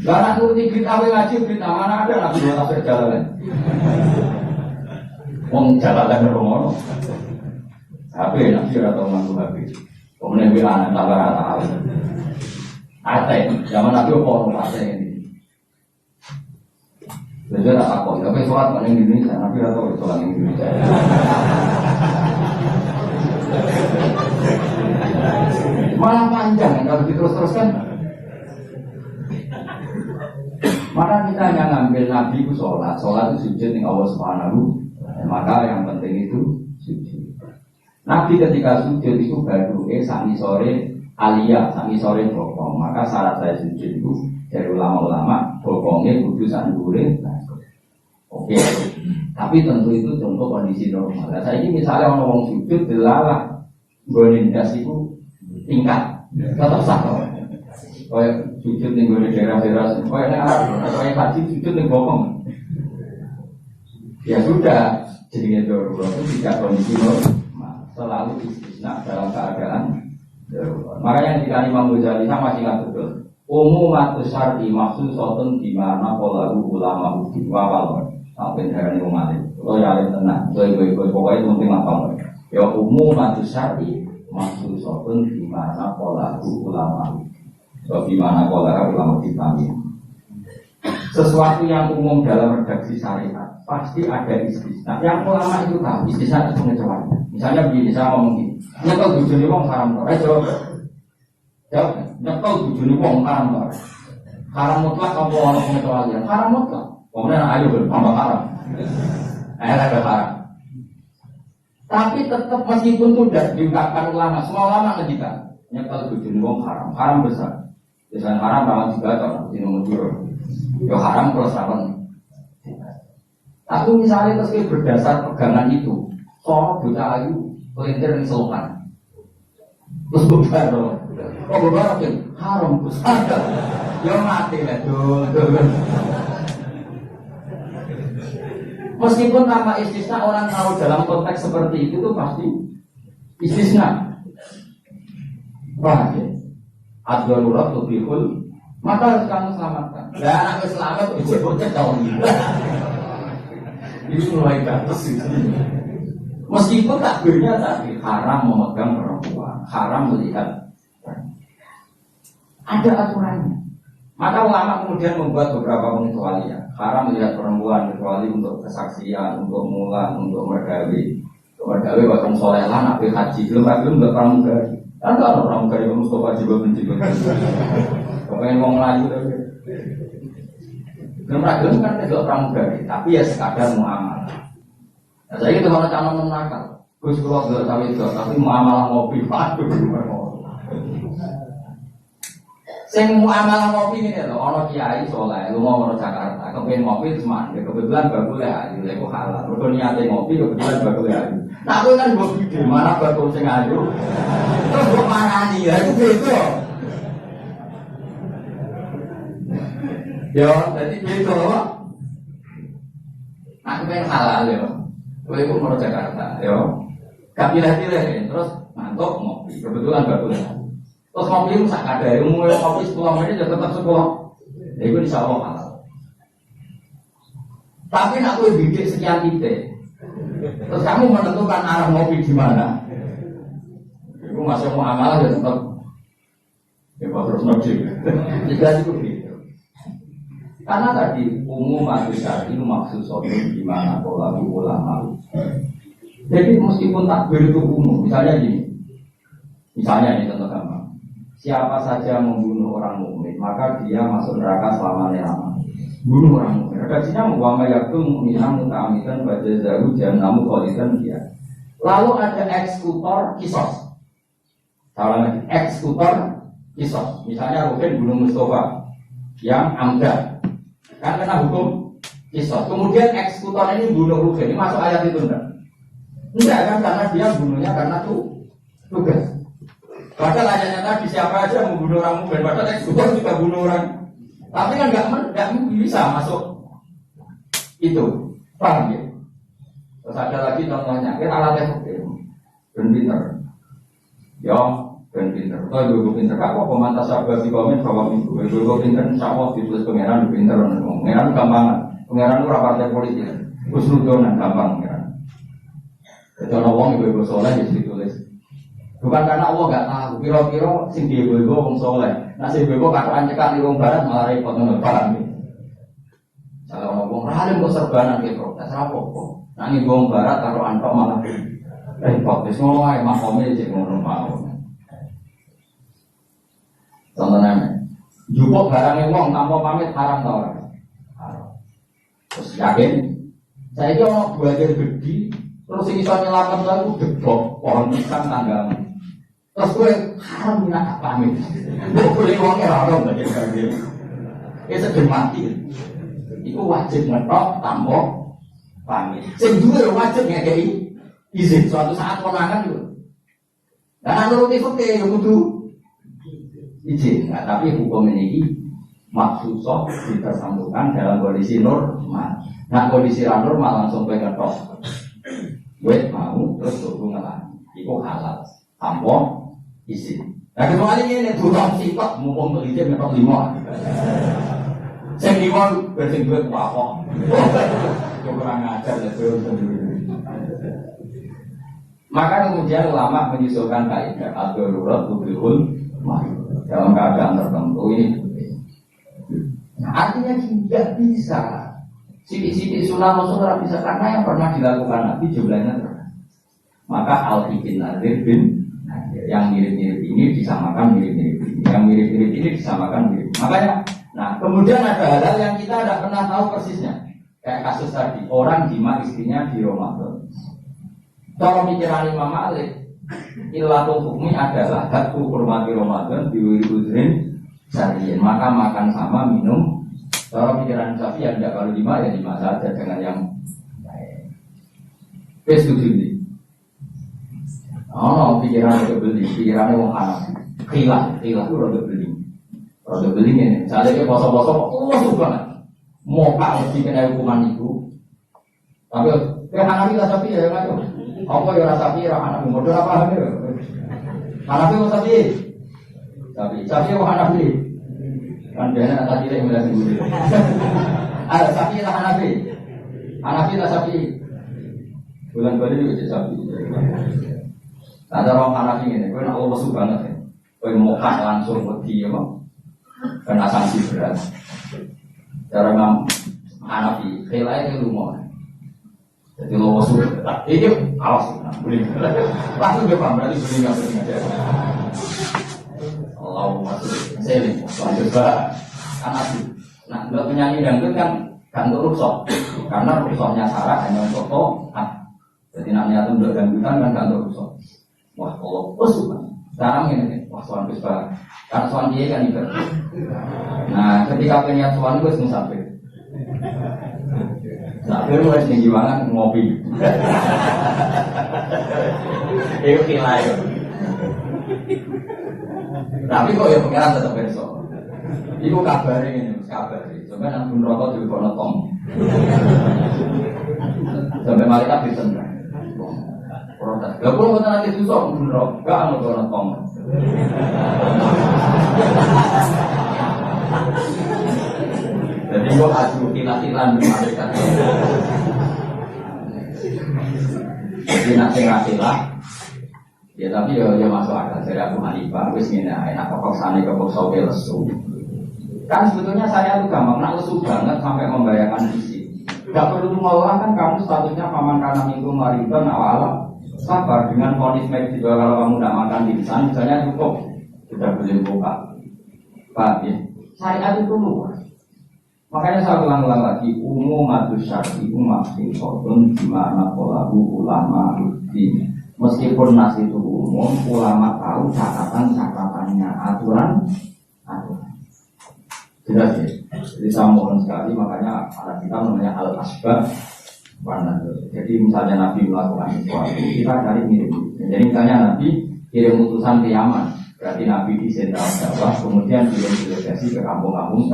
Karena nuruti berita ngaji, berita mana ada nabi dua tafsir jalalan. Wong jalalan romono. HP nabi atau mantu HP. Kemudian bilang anak tambah rata. Ate, zaman nabi orang ate ini. Jadi tak takut. Tapi sholat mana yang di Indonesia, nabi atau sholat yang di Indonesia. Malah panjang kalau diterus-teruskan. Maka kita hanya ngambil Nabi itu sholat itu sujud dengan Allah Subhanahu. Maka yang penting itu sujud. Nabi ketika sujud itu baru sami sore aliyah, sami sore bokong. Maka syarat saya sujud itu dari ulama-ulama bokongnya kudu sandure. Oke. Tapi tentu itu contoh kondisi normal. Nah, saya ini misalnya orang sujud delalah gonindas itu tingkat tetap sah. Kayak sujud nih gue daerah-daerah, kayak haji sujud nih bokong. Ya sudah, jadi darurat itu tidak kondisi normal, selalu istisna dalam keadaan darurat. Makanya jika Imam Ghazali sama ingat betul, umumatus syar'i makhsusatun di mana qalalu ulama uji wawal, sampai darah nih umat itu. Lo yakin tenang, gue pokoknya penting apa? Ya umumatus syar'i makhsusatun di mana qalalu ulama uji. Bagaimana kalau ulama ditanya sesuatu yang umum dalam redaksi syariat pasti ada istisna. Yang ulama itu tahu istisna itu pengecualian. Misalnya begini, saya ngomong gini, nyekel bujuni wong haram tor. Jawab, nyekel bujuni wong haram tor. Haram mutlak apa ono pengecualian? Haram mutlak. Kemudian ayo bertambah haram. Ada haram. Tapi tetap meskipun sudah diungkapkan ulama, semua ulama ngedikan nyekel bujuni wong haram, haram besar. Biasanya haram rawan juga atau di nomor ya haram terus rawan. Tapi misalnya terus berdasar pegangan itu, soal buta ayu pelintir di selokan, terus bubar loh, bubar haram besar, ya mati lah tuh. Meskipun tanpa istisna orang tahu dalam konteks seperti itu tuh pasti istisna. Wah, ya. Ad-darurat tubihul, maka harus kamu selamatkan. Dan anak selamat itu bocah tahun ini. Ini mulai batas itu. Meskipun takbirnya tadi haram memegang perempuan, haram melihat, ada aturannya. Maka ulama kemudian membuat beberapa pengecualian. Haram melihat perempuan kecuali untuk kesaksian, untuk mulan, untuk mergawi. Untuk mergawi waktu soleh lan, nabi haji, belum nggak pramugari. Ada orang kaya Mustafa juga menjibat. Pokoknya mau Melayu tapi belum kan tidak pramugari, tapi ya sekadar muamalah. Nah, saya itu malah calon nakal. Gus kalau nggak tahu itu, tapi muamalah ngopi, waduh. Sing muamalah ngopi ini loh, orang kiai soleh, lu mau ke Jakarta, kepengen ngopi cuma, kebetulan bagus ya, jadi aku halal. Kalau niatnya ngopi, kebetulan bagus ya. Nah, aku kan gue pikir mana bagus sing ayu. Terus gue marani ya, itu gitu. Ya, jadi gitu loh. Aku pengen halal ya. Gue itu mau ke Jakarta, ya. Gak pilih-pilih, terus ngantuk ngopi. Kebetulan bagus. Terus ngopi itu sak kadar, umumnya ngopi 10 menit ya tetap 10. Ya itu insya Allah halal. Tapi aku bidik sekian titik. Terus kamu menentukan arah ngopi di mana? Itu masuk muamalah ya tetap. Ya terus ngopi. Jika itu gitu. Karena tadi umum masyarakat itu maksud soal di mana pola ulama. Jadi meskipun takbir itu umum, misalnya gini. Misalnya ini contoh gampang. Siapa saja membunuh orang mukmin, maka dia masuk neraka selama-lamanya. Bunuh orang mukmin. Redaksinya muwama yaktu mu'minam muta'amidan bajazahu jahannamu khalidan dia. Lalu ada eksekutor kisos. Salah lagi, eksekutor kisos. Misalnya Rukin bunuh Mustafa. yang amda. Kan kena hukum kisah. Kemudian eksekutor ini bunuh Ruben. Ini masuk ayat itu enggak? Enggak kan, karena dia bunuhnya karena tugas. Padahal ayatnya tadi siapa aja yang membunuh orang Ruben. Padahal eksekutor juga bunuh orang. Tapi kan enggak bisa masuk itu. Paham ya? Terus ada lagi contohnya, kita alatnya ben pinter. Ya, ben pinter. Kalau gue pinter, apa pemantas sahabat di komen bahwa gue pinter, insya Allah ditulis pengeran, pinter. Pengeran gampang, pengeran itu partai politik. Usnudonan gampang pengeran. Kecuali orang ibu-ibu soleh ditulis. Bukan karena Allah nggak tahu, kira-kira sing di ibu-ibu orang soleh. Nah si ibu-ibu katakan cekak di orang barat malah repot menurut kalau ngomong ralim kok serbanan ke protes apa-apa. Nanti ngomong barat taruh antok malah repot. Terus ngomong aja makomnya cek ngomong mau. Contohnya, jupuk barangnya wong tanpa pamit haram tau orang. Terus yakin, saya itu orang belajar gede, terus ini soal nyelamat lalu gedok pohon pisang tanggamu. Terus gue haram minat pamit. Gue boleh ngomongnya haram belajar gede. Ini sedang mati. Itu wajib ngetok tanpa pamit. Sing duwe wajib ngekei izin suatu saat konangan itu. Nah nuruti fikih yo kudu izin. Nah, tapi hukum ini maksusah ditersambungkan dalam kondisi normal. Nah kondisi normal langsung pengen ngetok. Wet mau terus hubungan lagi. Itu halal tanpa izin. Nah kecuali ini durang sifat mumpung izin ngetok 5. Saya diwan bersih duit apa? Kurang ajar ya Maka kemudian ulama menyusulkan kaidah ad-darurat tubrihul mahdzur dalam keadaan tertentu ini. Nah, artinya tidak bisa. Sidik-sidik sunnah Rasulullah bisa karena yang pernah dilakukan Nabi jumlahnya terbatas. Maka al-Ibn Nadir bin yang mirip-mirip ini disamakan mirip-mirip ini, yang mirip-mirip ini disamakan mirip. Makanya. Nah, kemudian ada hal-hal yang kita tidak pernah tahu persisnya. Kayak kasus tadi, orang jima istrinya di Ramadan. Kalau pikiran Imam Malik, ilatul hukmi adalah hak hormati Ramadan diwujudin syari'in. Maka makan sama minum. Kalau pikiran Syafi'i yang tidak kalau jima ya jima saja dengan yang lain. Setuju ini. Oh, pikiran itu beli, pikirannya mau Hanafi. Khilah itu udah beli. Kalau beli ini, saya lagi poso-poso, banget. Mau mesti kena hukuman itu. Tapi Hanafi lah Syafi'i ya nggak tuh. Apa ya rasa Syafi'i, Hanafi modal apa ada? Hanafi mau Syafi'i mau Hanafi. Kan dia nak tadi yang bilang dulu. Ada Syafi'i lah Hanafi lah Syafi'i. Bulan balik juga Syafi'i. Ada orang Hanafi ini, kau nak Allah banget ya. Kau mau langsung pergi ya bang. Kena sanksi berat. Cara ngam Hanafi, khilai itu lumah. Jadi lo sudah, itu awas, boleh. Langsung dia paham berarti boleh nggak boleh aja. Allah masuk, seling, lanjut bah. Hanafi. Nah, kalau penyanyi dangdut kan untuk rukshoh, karena rukshohnya syarat hanya untuk to'at. Jadi namanya itu untuk dangdutan kan untuk rukshoh. Wah, Allah suka. Sekarang ini, wah suan besar. Kan suan dia kan ibadah. Nah, ketika pengen suan gue harus musafir. Musafir mulai tinggi banget ngopi. Itu kilai. Tapi kok ya pengiran tetap besok. Iku kabarnya ini, kabar. Sampai nang pun rokok juga kono tong. Sampai malaikat disembah. Protes. Lah kok ngoten nanti susah pun rokok, gak ono kono tong. Jadi kok adu kilat-kilan malaikat. Jadi nak sing lah. Ya tapi ya masuk akal. Jadi aku Hanifah wis ngene ae nak kok sane kok soke lesu. Kan sebetulnya saya itu gampang, nak lesu banget sampai membayangkan visi. Gak perlu mengolah kan kamu statusnya paman kanan itu mariban awal sabar dengan kondisi medis juga kalau kamu tidak makan di sana misalnya cukup sudah boleh buka. Paham ya? Syariat itu luas. Makanya saya ulang-ulang lagi umum matus syar'i umaksi sodun dimana polaku ulama rutin. Meskipun nas itu umum, ulama tahu catatannya aturan. Jelas ya. Jadi saya mohon sekali, makanya anak kita namanya al-asbab warna. Jadi misalnya Nabi melakukan sesuatu, kita cari mirip. Jadi misalnya Nabi kirim utusan ke Yaman, berarti Nabi di sentral Jawa, kemudian kirim delegasi ke kampung-kampung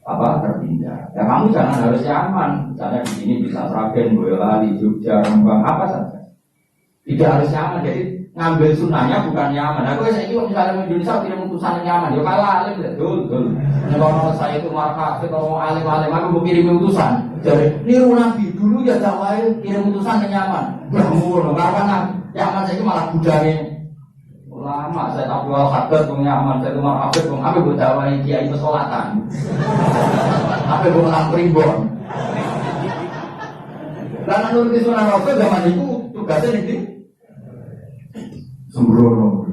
terpindah. Ya kamu jangan harus Yaman, misalnya di sini bisa Sragen, Boyolali, Jogja, Rembang, apa saja. Tidak harus Yaman, jadi ngambil sunnahnya bukan Yaman. Aku saya ini misalnya Indonesia kirim utusan ke Yaman, ya kalah alim, betul. Kalau saya itu marka, kalau alim-alim aku mau kirim utusan. Jadi niru Nabi dulu ya Jawa kirim utusan ke Yaman. Bermur, karena Yaman saya itu malah budaya ulama. Saya tak jual hadir ke Yaman, saya cuma hadir ke apa buat Jawa kiai pesolatan. Apa buat orang primbon. Karena nuruti sunnah Rasul zaman itu tugasnya ini sembrono.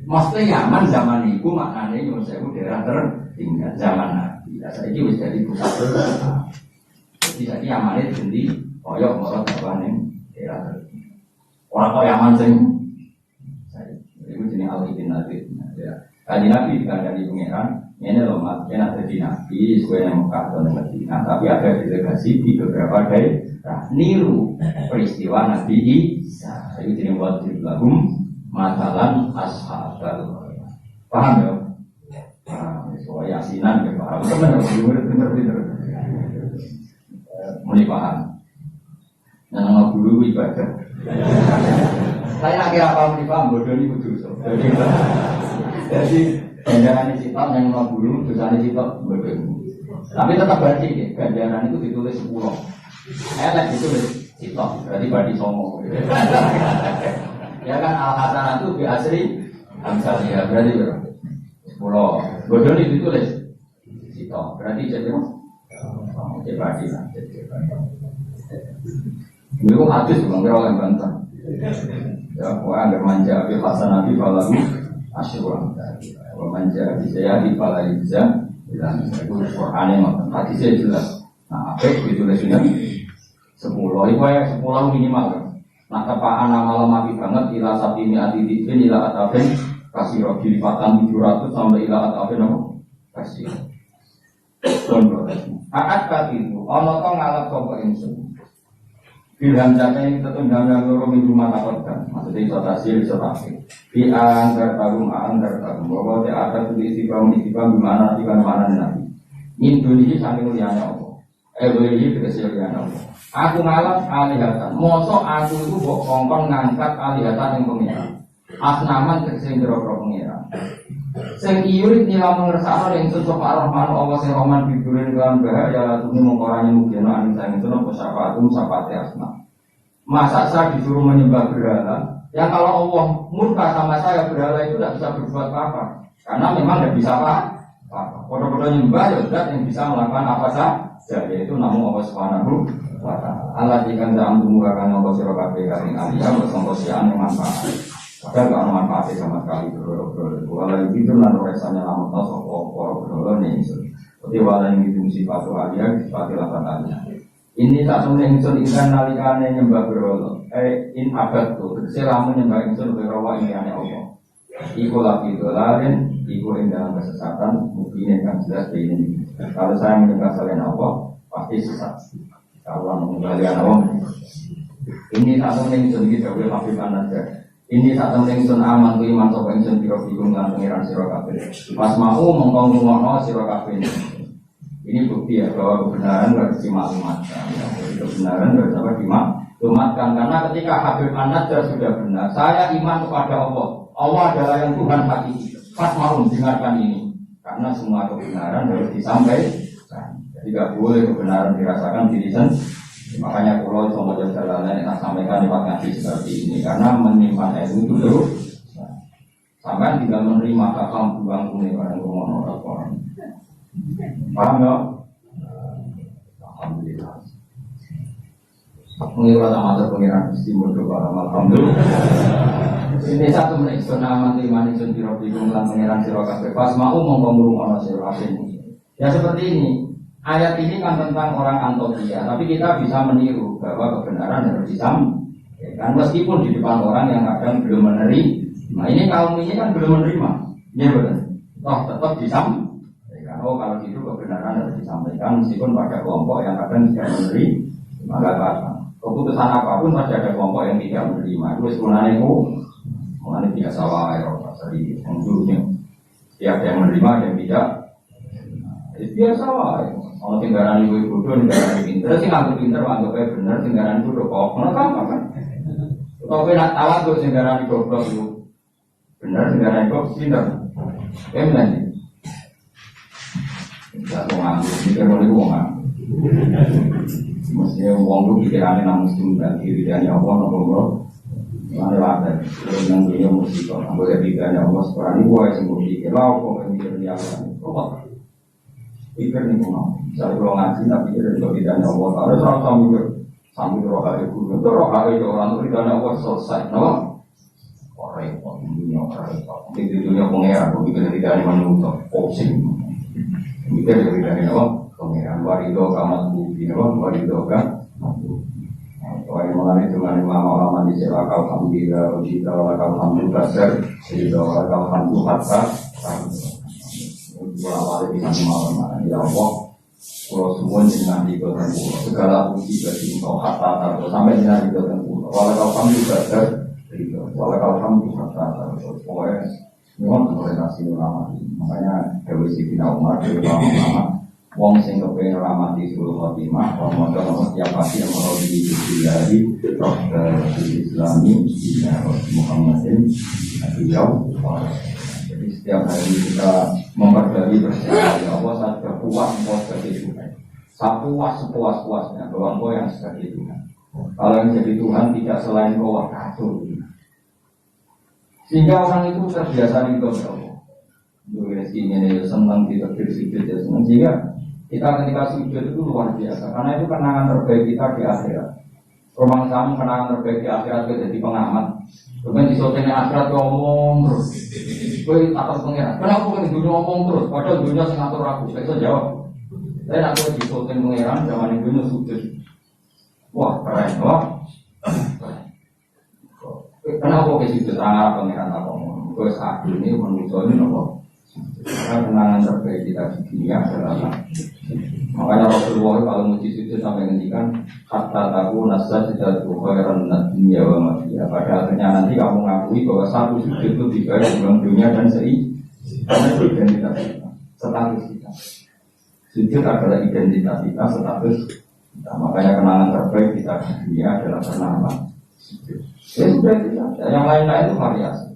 Maksudnya Yaman zaman itu maknanya yang saya daerah tertinggal zaman Nabi. Saya ini sudah jadi pusat berkata. Jadi Yaman itu sendiri, koyok morot kawan yang daerah tertinggal. Orang kok Yaman sing, itu jenis al-ibn Nabi. Kali Nabi dikandani pengeran, ini loh mat, ini ada di Nabi, sesuai yang Mekah atau Medina. Tapi ada delegasi di beberapa daerah niru peristiwa Nabi Isa. Itu jenis wajib lahum matalan ashabal. Paham ya? Soal Yasinan ya paham. Benar. Muni paham. Yang guru ibadah. Saya nak kira apa muni paham bodoh ini betul. Jadi ganjaran sitok yang guru, dosa sitok bodoh. Tapi tetap berarti ganjaran itu ditulis 10. Elek ditulis sitok, berarti berarti somo. Ya kan al-hasanah itu bi asri amsalnya berarti berapa? 10. Bodoh ini ditulis sitok, berarti jadi berarti lah. Ini kok hadis bang, kira orang bantah. Ya, wah agar manja bil hasanah bi falahu asyruan. Wah manja bi sayyi falahu ijza. Bilang itu Quran yang hadisnya jelas. Nah, apa ditulis ini 10. Itu ya 10 minimal kan. Nah kepaan malam mati banget ila sabini adidin ila atafin kasih rogi lipatan 700 sampai ila atafin apa? Kasih akat katiku ono to ngalap sopo insun bilham jatnya ini tetundam yang loro minggu mata kodam maksudnya iso tasir iso tasir di anggar tarum bahwa dia ada tulis isibam gimana mana nabi Indonesia sambil lianya apa boleh berhasil lianya apa aku ngalap alihatan mosok aku itu kongkong ngangkat alihatan yang pengiran asnaman tersing berokro pengiran sing iurit nila mengersakno yang sosok ar-Rahman Allah sing Rahman bidurin kelan bahaya tuni mengkoranya mungkin anu sang itu nopo syafatum syafate asma. Masa saya disuruh menyembah berhala? Ya kalau Allah murka sama saya berhala itu tidak bisa berbuat apa-apa. Karena memang tidak bisa apa-apa. Podo-podo nyembah ya zat yang bisa melakukan apa saja yaitu namun Allah Subhanahu wa taala. Allah jika dalam tumugakan Allah sira kabeh karing aliyah bersangkosian yang manfaat. Padahal gak ada manfaatnya sama sekali bro-bro. Walau itu nanti resanya lama tau bro-bro nih. Jadi walau yang itu sifat aliyah sifat lapan aliyah. Ini tak semuanya insun ikan nalikane nyembah bro. In abad tuh. Saya lama nyembah insun berawa ini aneh Allah. Iku lagi dolarin, iku yang dalam kesesatan. Mungkin yang kan jelas ini. Kalau saya menyembah selain Allah, pasti sesat. Kalau mengembalikan Allah, ini tak semuanya insun kita boleh maafkan aja. Ini saat temen sun aman tu iman sopo ingsun biro bingung lan pengiran sira kabeh. Pas mau mongkong rumono sira kabeh. Ini bukti ya bahwa kebenaran harus dimaklumatkan. Kebenaran harus apa dimaklumatkan karena ketika Habib An-Najjar sudah benar, saya iman kepada Allah. Allah adalah yang Tuhan hakiki. Pas mau mendengarkan ini karena semua kebenaran harus disampaikan. Jadi tidak boleh kebenaran dirasakan diri sendiri. Makanya kalau sama jalan yang sampaikan lewat ngaji seperti ini karena menyimpan ilmu itu terus sampai tinggal menerima kakam buang kuning orang orang paham ya? Alhamdulillah mengira sama pengiran istimewa para alhamdulillah ini satu menit sunnah mati manis sendiri bingung lan pengiran sirokat pas mau mengkomulung orang sirokat ya seperti ini. Ayat ini kan tentang orang Antioquia, tapi kita bisa meniru bahwa kebenaran harus disampaikan meskipun di depan orang yang kadang belum menerima. Nah ini kaum ini kan belum menerima, ya benar. Toh tetap disampaikan. Oh kalau gitu kebenaran harus disampaikan meskipun pada kelompok yang kadang tidak menerima, maka apa? Keputusan apapun pasti ada kelompok yang tidak menerima. Itu sebenarnya itu mengenai biasa wae sering menurutnya. Setiap yang menerima dan tidak itu biasa wae. Kalau tinggalan ibu bodoh, tinggalan pinter, sih nggak pinter, anggapnya benar, tinggalan bodoh kok, kenapa kan? Kalau kita tahu tuh tinggalan goblok itu benar, tinggalan goblok pinter, nanti. Tidak mau ngambil, mikir boleh mau ngambil. Maksudnya uang itu pikirannya namun tunggal diri dari Allah, Allah. Mana wadah, terus nantinya musik kalau boleh pikirannya Allah sekarang ini gua yang pikir, lau kok mikir dia Allah. Pikir nih mau, saya kalau ngaji tapi pikir dari pikirannya Allah. Ada orang mikir sambil roh hari guru, itu roh hari orang itu pikirannya Allah selesai, no? Orang dunia di dunia pengeran, pikir dari pikirannya manusia, pusing. Mikir dari pikirannya Allah. Pengiran warido kamat bukti, warido kan. Soalnya mengenai dengan ulama-ulama di selakal alhamdulillah, kita walakal alhamdulillah, kita walakal alhamdulillah, ulama di sana malam ya Allah, kalau semua dengan di kota segala puji bagi engkau hatta sampai dengan di kota walakal alhamdulillah, walakal alhamdulillah, pokoknya memang koordinasi ulama, makanya Dewi Siti Umar, Dewi ulama. Wong sing kepengen ramati seluruh khotimah, wong setiap pasti yang mau dari roh Islami, Muhammadin, beliau. Jadi setiap hari kita memperbarui bersama Allah saja puas sebagai Tuhan. Puas sepuas-puasnya bahwa Engkau yang sebagai Tuhan. Kalau yang jadi Tuhan tidak selain Engkau kacau. Sehingga orang itu terbiasa ridho ya Allah. Rezeki ini senang tidak bersujud ya senang sehingga kita ketika sujud itu luar biasa karena itu kenangan terbaik kita di akhirat. Rumah kamu kenangan terbaik di akhirat itu jadi pengamat. Kemudian di sotenya akhirat ngomong terus. Gue atas pengirat. Kenapa kan dunia ngomong terus? Padahal dunia sing ngatur aku. Saya bisa jawab. Saya aku di soten pengiran zaman dunia sujud. Wah keren, wah. Kenapa ke sujud terang pengiran aku ngomong? Gue saat ini manusia ini nopo. Karena kenangan terbaik kita di dunia adalah makanya Rasulullah kalau muji sujud sampai ngendikan hatta tahu nasa tidak khairan dunia wa mafiya. Pada akhirnya nanti kamu ngakui bahwa satu sujud itu dibayar dalam dunia dan karena itu identitas kita, status kita. Sujud adalah identitas kita, status kita. Makanya kenangan terbaik kita di dunia adalah kenangan sujud. Ya sudah tidak. Yang lain-lain itu variasi.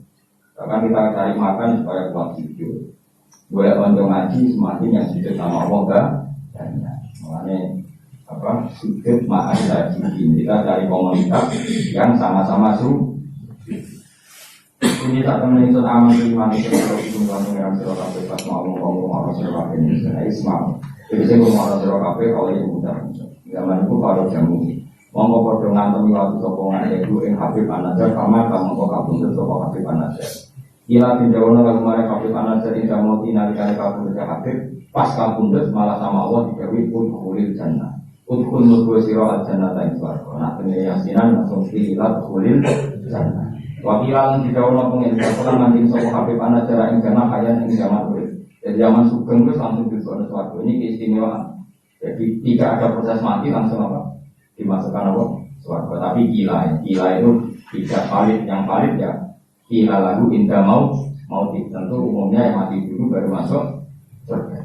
Bahkan kita cari makan supaya kuat sujud. Boleh untuk ngaji semakin yang sujud sama Allah makanya sujud ma'an lagi kita cari komunitas yang sama-sama ini tak temen itu aman terima itu kalau itu mengenai sirah kafe pas mau ngomong sirah kafe ini Ismail jadi saya ngomong sirah kafe kalau ini mudah zaman itu baru jamu ngomong bodoh ngantem waktu sokongan ya gue yang Habib An-Najjar kamar kamu kok kabun itu kok Habib An-Najjar gila tindakan lagu mereka Habib An-Najjar tidak mau tindakan kabun itu Habib pas kabundut malah sama Allah dikawin udhulil jannah udhul mudhul sirah al-jannah ta'in suarga nah ini yasinan langsung pilihlah udhulil jannah wakilan didawulah pengindah setelah manjing sopa Habib An-Najjar yang jannah kaya yang zaman urib jadi zaman sugeng itu langsung disuarga suarga ini keistimewaan jadi tidak ada proses mati langsung apa dimasukkan apa suarga tapi gila itu tidak valid yang valid ya gila lagu indah mau tentu umumnya yang mati dulu baru masuk surga.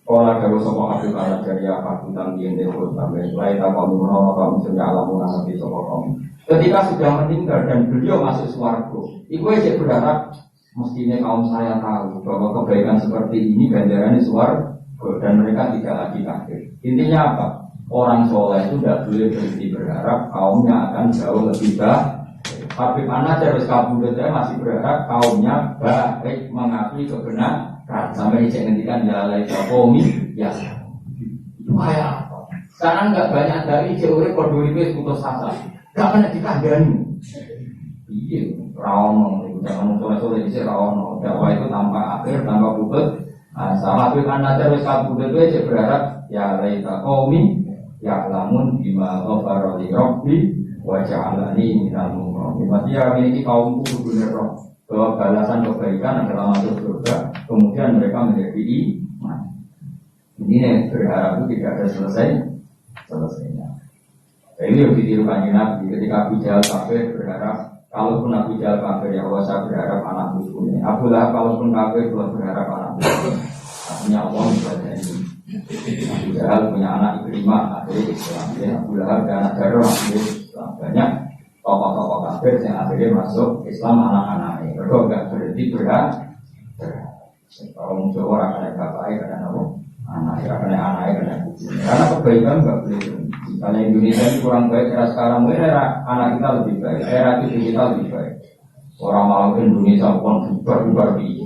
Kalau ada sopo Habib An-Najjar ya aku tanggihan dehul sampai lain tak kamu menolong kamu sudah alamu nanti sopo kamu. Ketika sudah meninggal dan beliau masuk swarga, ibu aja berharap mestinya kaum saya tahu bahwa kebaikan seperti ini ganjarannya swarga dan mereka tidak lagi kafir. Intinya apa? Orang soleh itu tidak boleh berhenti berharap kaumnya akan jauh lebih baik. Habib An-Najjar harus kabudut saya masih berharap kaumnya baik mengakui kebenaran. Sampai dicek ngendikan ya lain komi ya itu kayak apa? Sekarang nggak banyak dari teori kode itu putus asa, nggak pernah dikandani. Iya, rawon, jangan sore-sore di rawon. Dakwah itu tanpa akhir, tanpa putus. Sama Habib An-Najjar harus kabudut itu aja berharap ya lain komi ya lamun bima ghafarali rabbi wa ja'alani minal mu'minin. Berarti ya memiliki kaumku benar roh. Bahwa balasan kebaikan adalah masuk surga, kemudian mereka menjadi iman. Ini berharap itu tidak ada selesainya. Ini yang ditirukan Nabi ketika Abu Jahal kafir berharap, kalaupun Abu Jahal kafir ya Allah saya berharap anak cucunya. Abu Lahab kalaupun kafir Allah berharap anak cucunya. Artinya Allah ibadah ini. Abu Jahal punya anak Ikrimah akhirnya Islam. Abu Lahab punya anak Darul akhirnya Islam. Banyak tokoh-tokoh kafir yang akhirnya masuk Islam anak-anaknya. Mereka enggak berhenti berharap. Kalau muncul orang kena bapaknya kena apa? Anaknya kena cucunya. Karena kebaikan enggak boleh berhenti. Misalnya Indonesia ini kurang baik era sekarang, mungkin era anak kita lebih baik, era cucu kita lebih baik. Orang malam Indonesia pun bubar di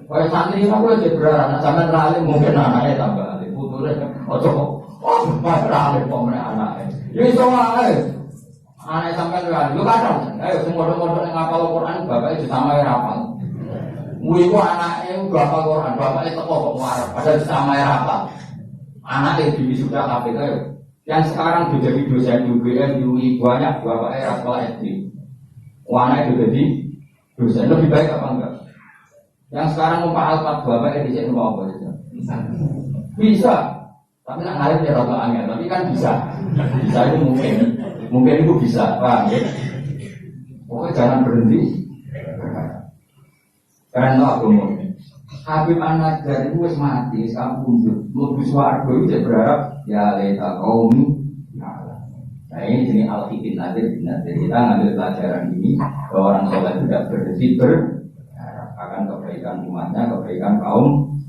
kalau santri itu aku aja berharap, sampai teralim mungkin anaknya tambah alim, putusnya, teralim pemenang anaknya. Jadi soalnya, anaknya sampai teralim, lu kadang, ayo semua-semua yang ngapal Al-Quran, bapaknya disamai rapal. Muiku anaknya juga ngapal Al-Quran, bapaknya teko kok muarab, padahal disamai rapal. Anaknya di sudah KPK, yang sekarang menjadi dosen UGM, UI banyak, bapaknya sekolah SD. Anaknya juga di dosen, lebih baik apa enggak? Yang sekarang mempak Al-Qad bapaknya di sini mau apa saja? Bisa, tapi nak ngalir ya rata angin, tapi kan bisa. Bisa itu mungkin itu bisa, paham ya? Pokoknya jangan berhenti. Karena aku mau Habib An-Najjar itu mati, sekarang punjul. Lebih suarga itu saya berharap ya leta kaum. Nah ini jenis al-hidin nadir. Kita ngambil pelajaran ini bahwa orang soleh tidak berhenti akan kebaikan umatnya, kebaikan kaum.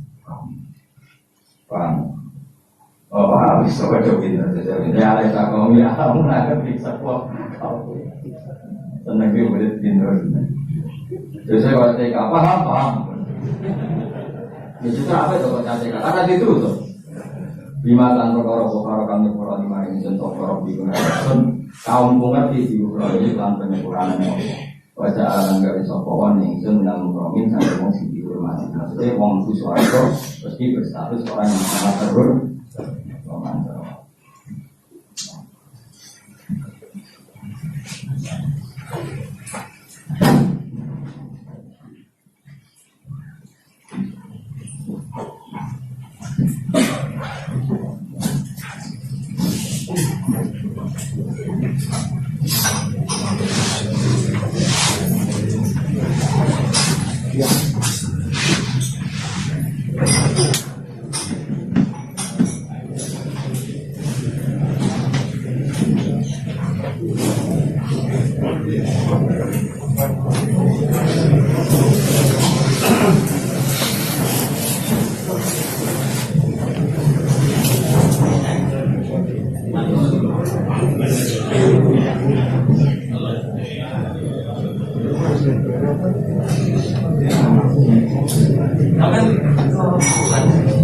Paham? Oh paham, bisa cobain saja. Ya leta kaum ya kamu nak bisa kok. Senang dia boleh tidur. Jadi saya kalau cek paham. Ya justru apa itu kok cek? Karena itu tuh. Bima tan perkara kami para lima ini contoh para bikunasun kaum mengerti di Ukraina lan penyempurnaan wajah alam garis sopawan yang itu menang promin sampai mau sih dihormati. Maksudnya mau itu suaraku pasti berstatus orang yang sangat terhormat. Amin.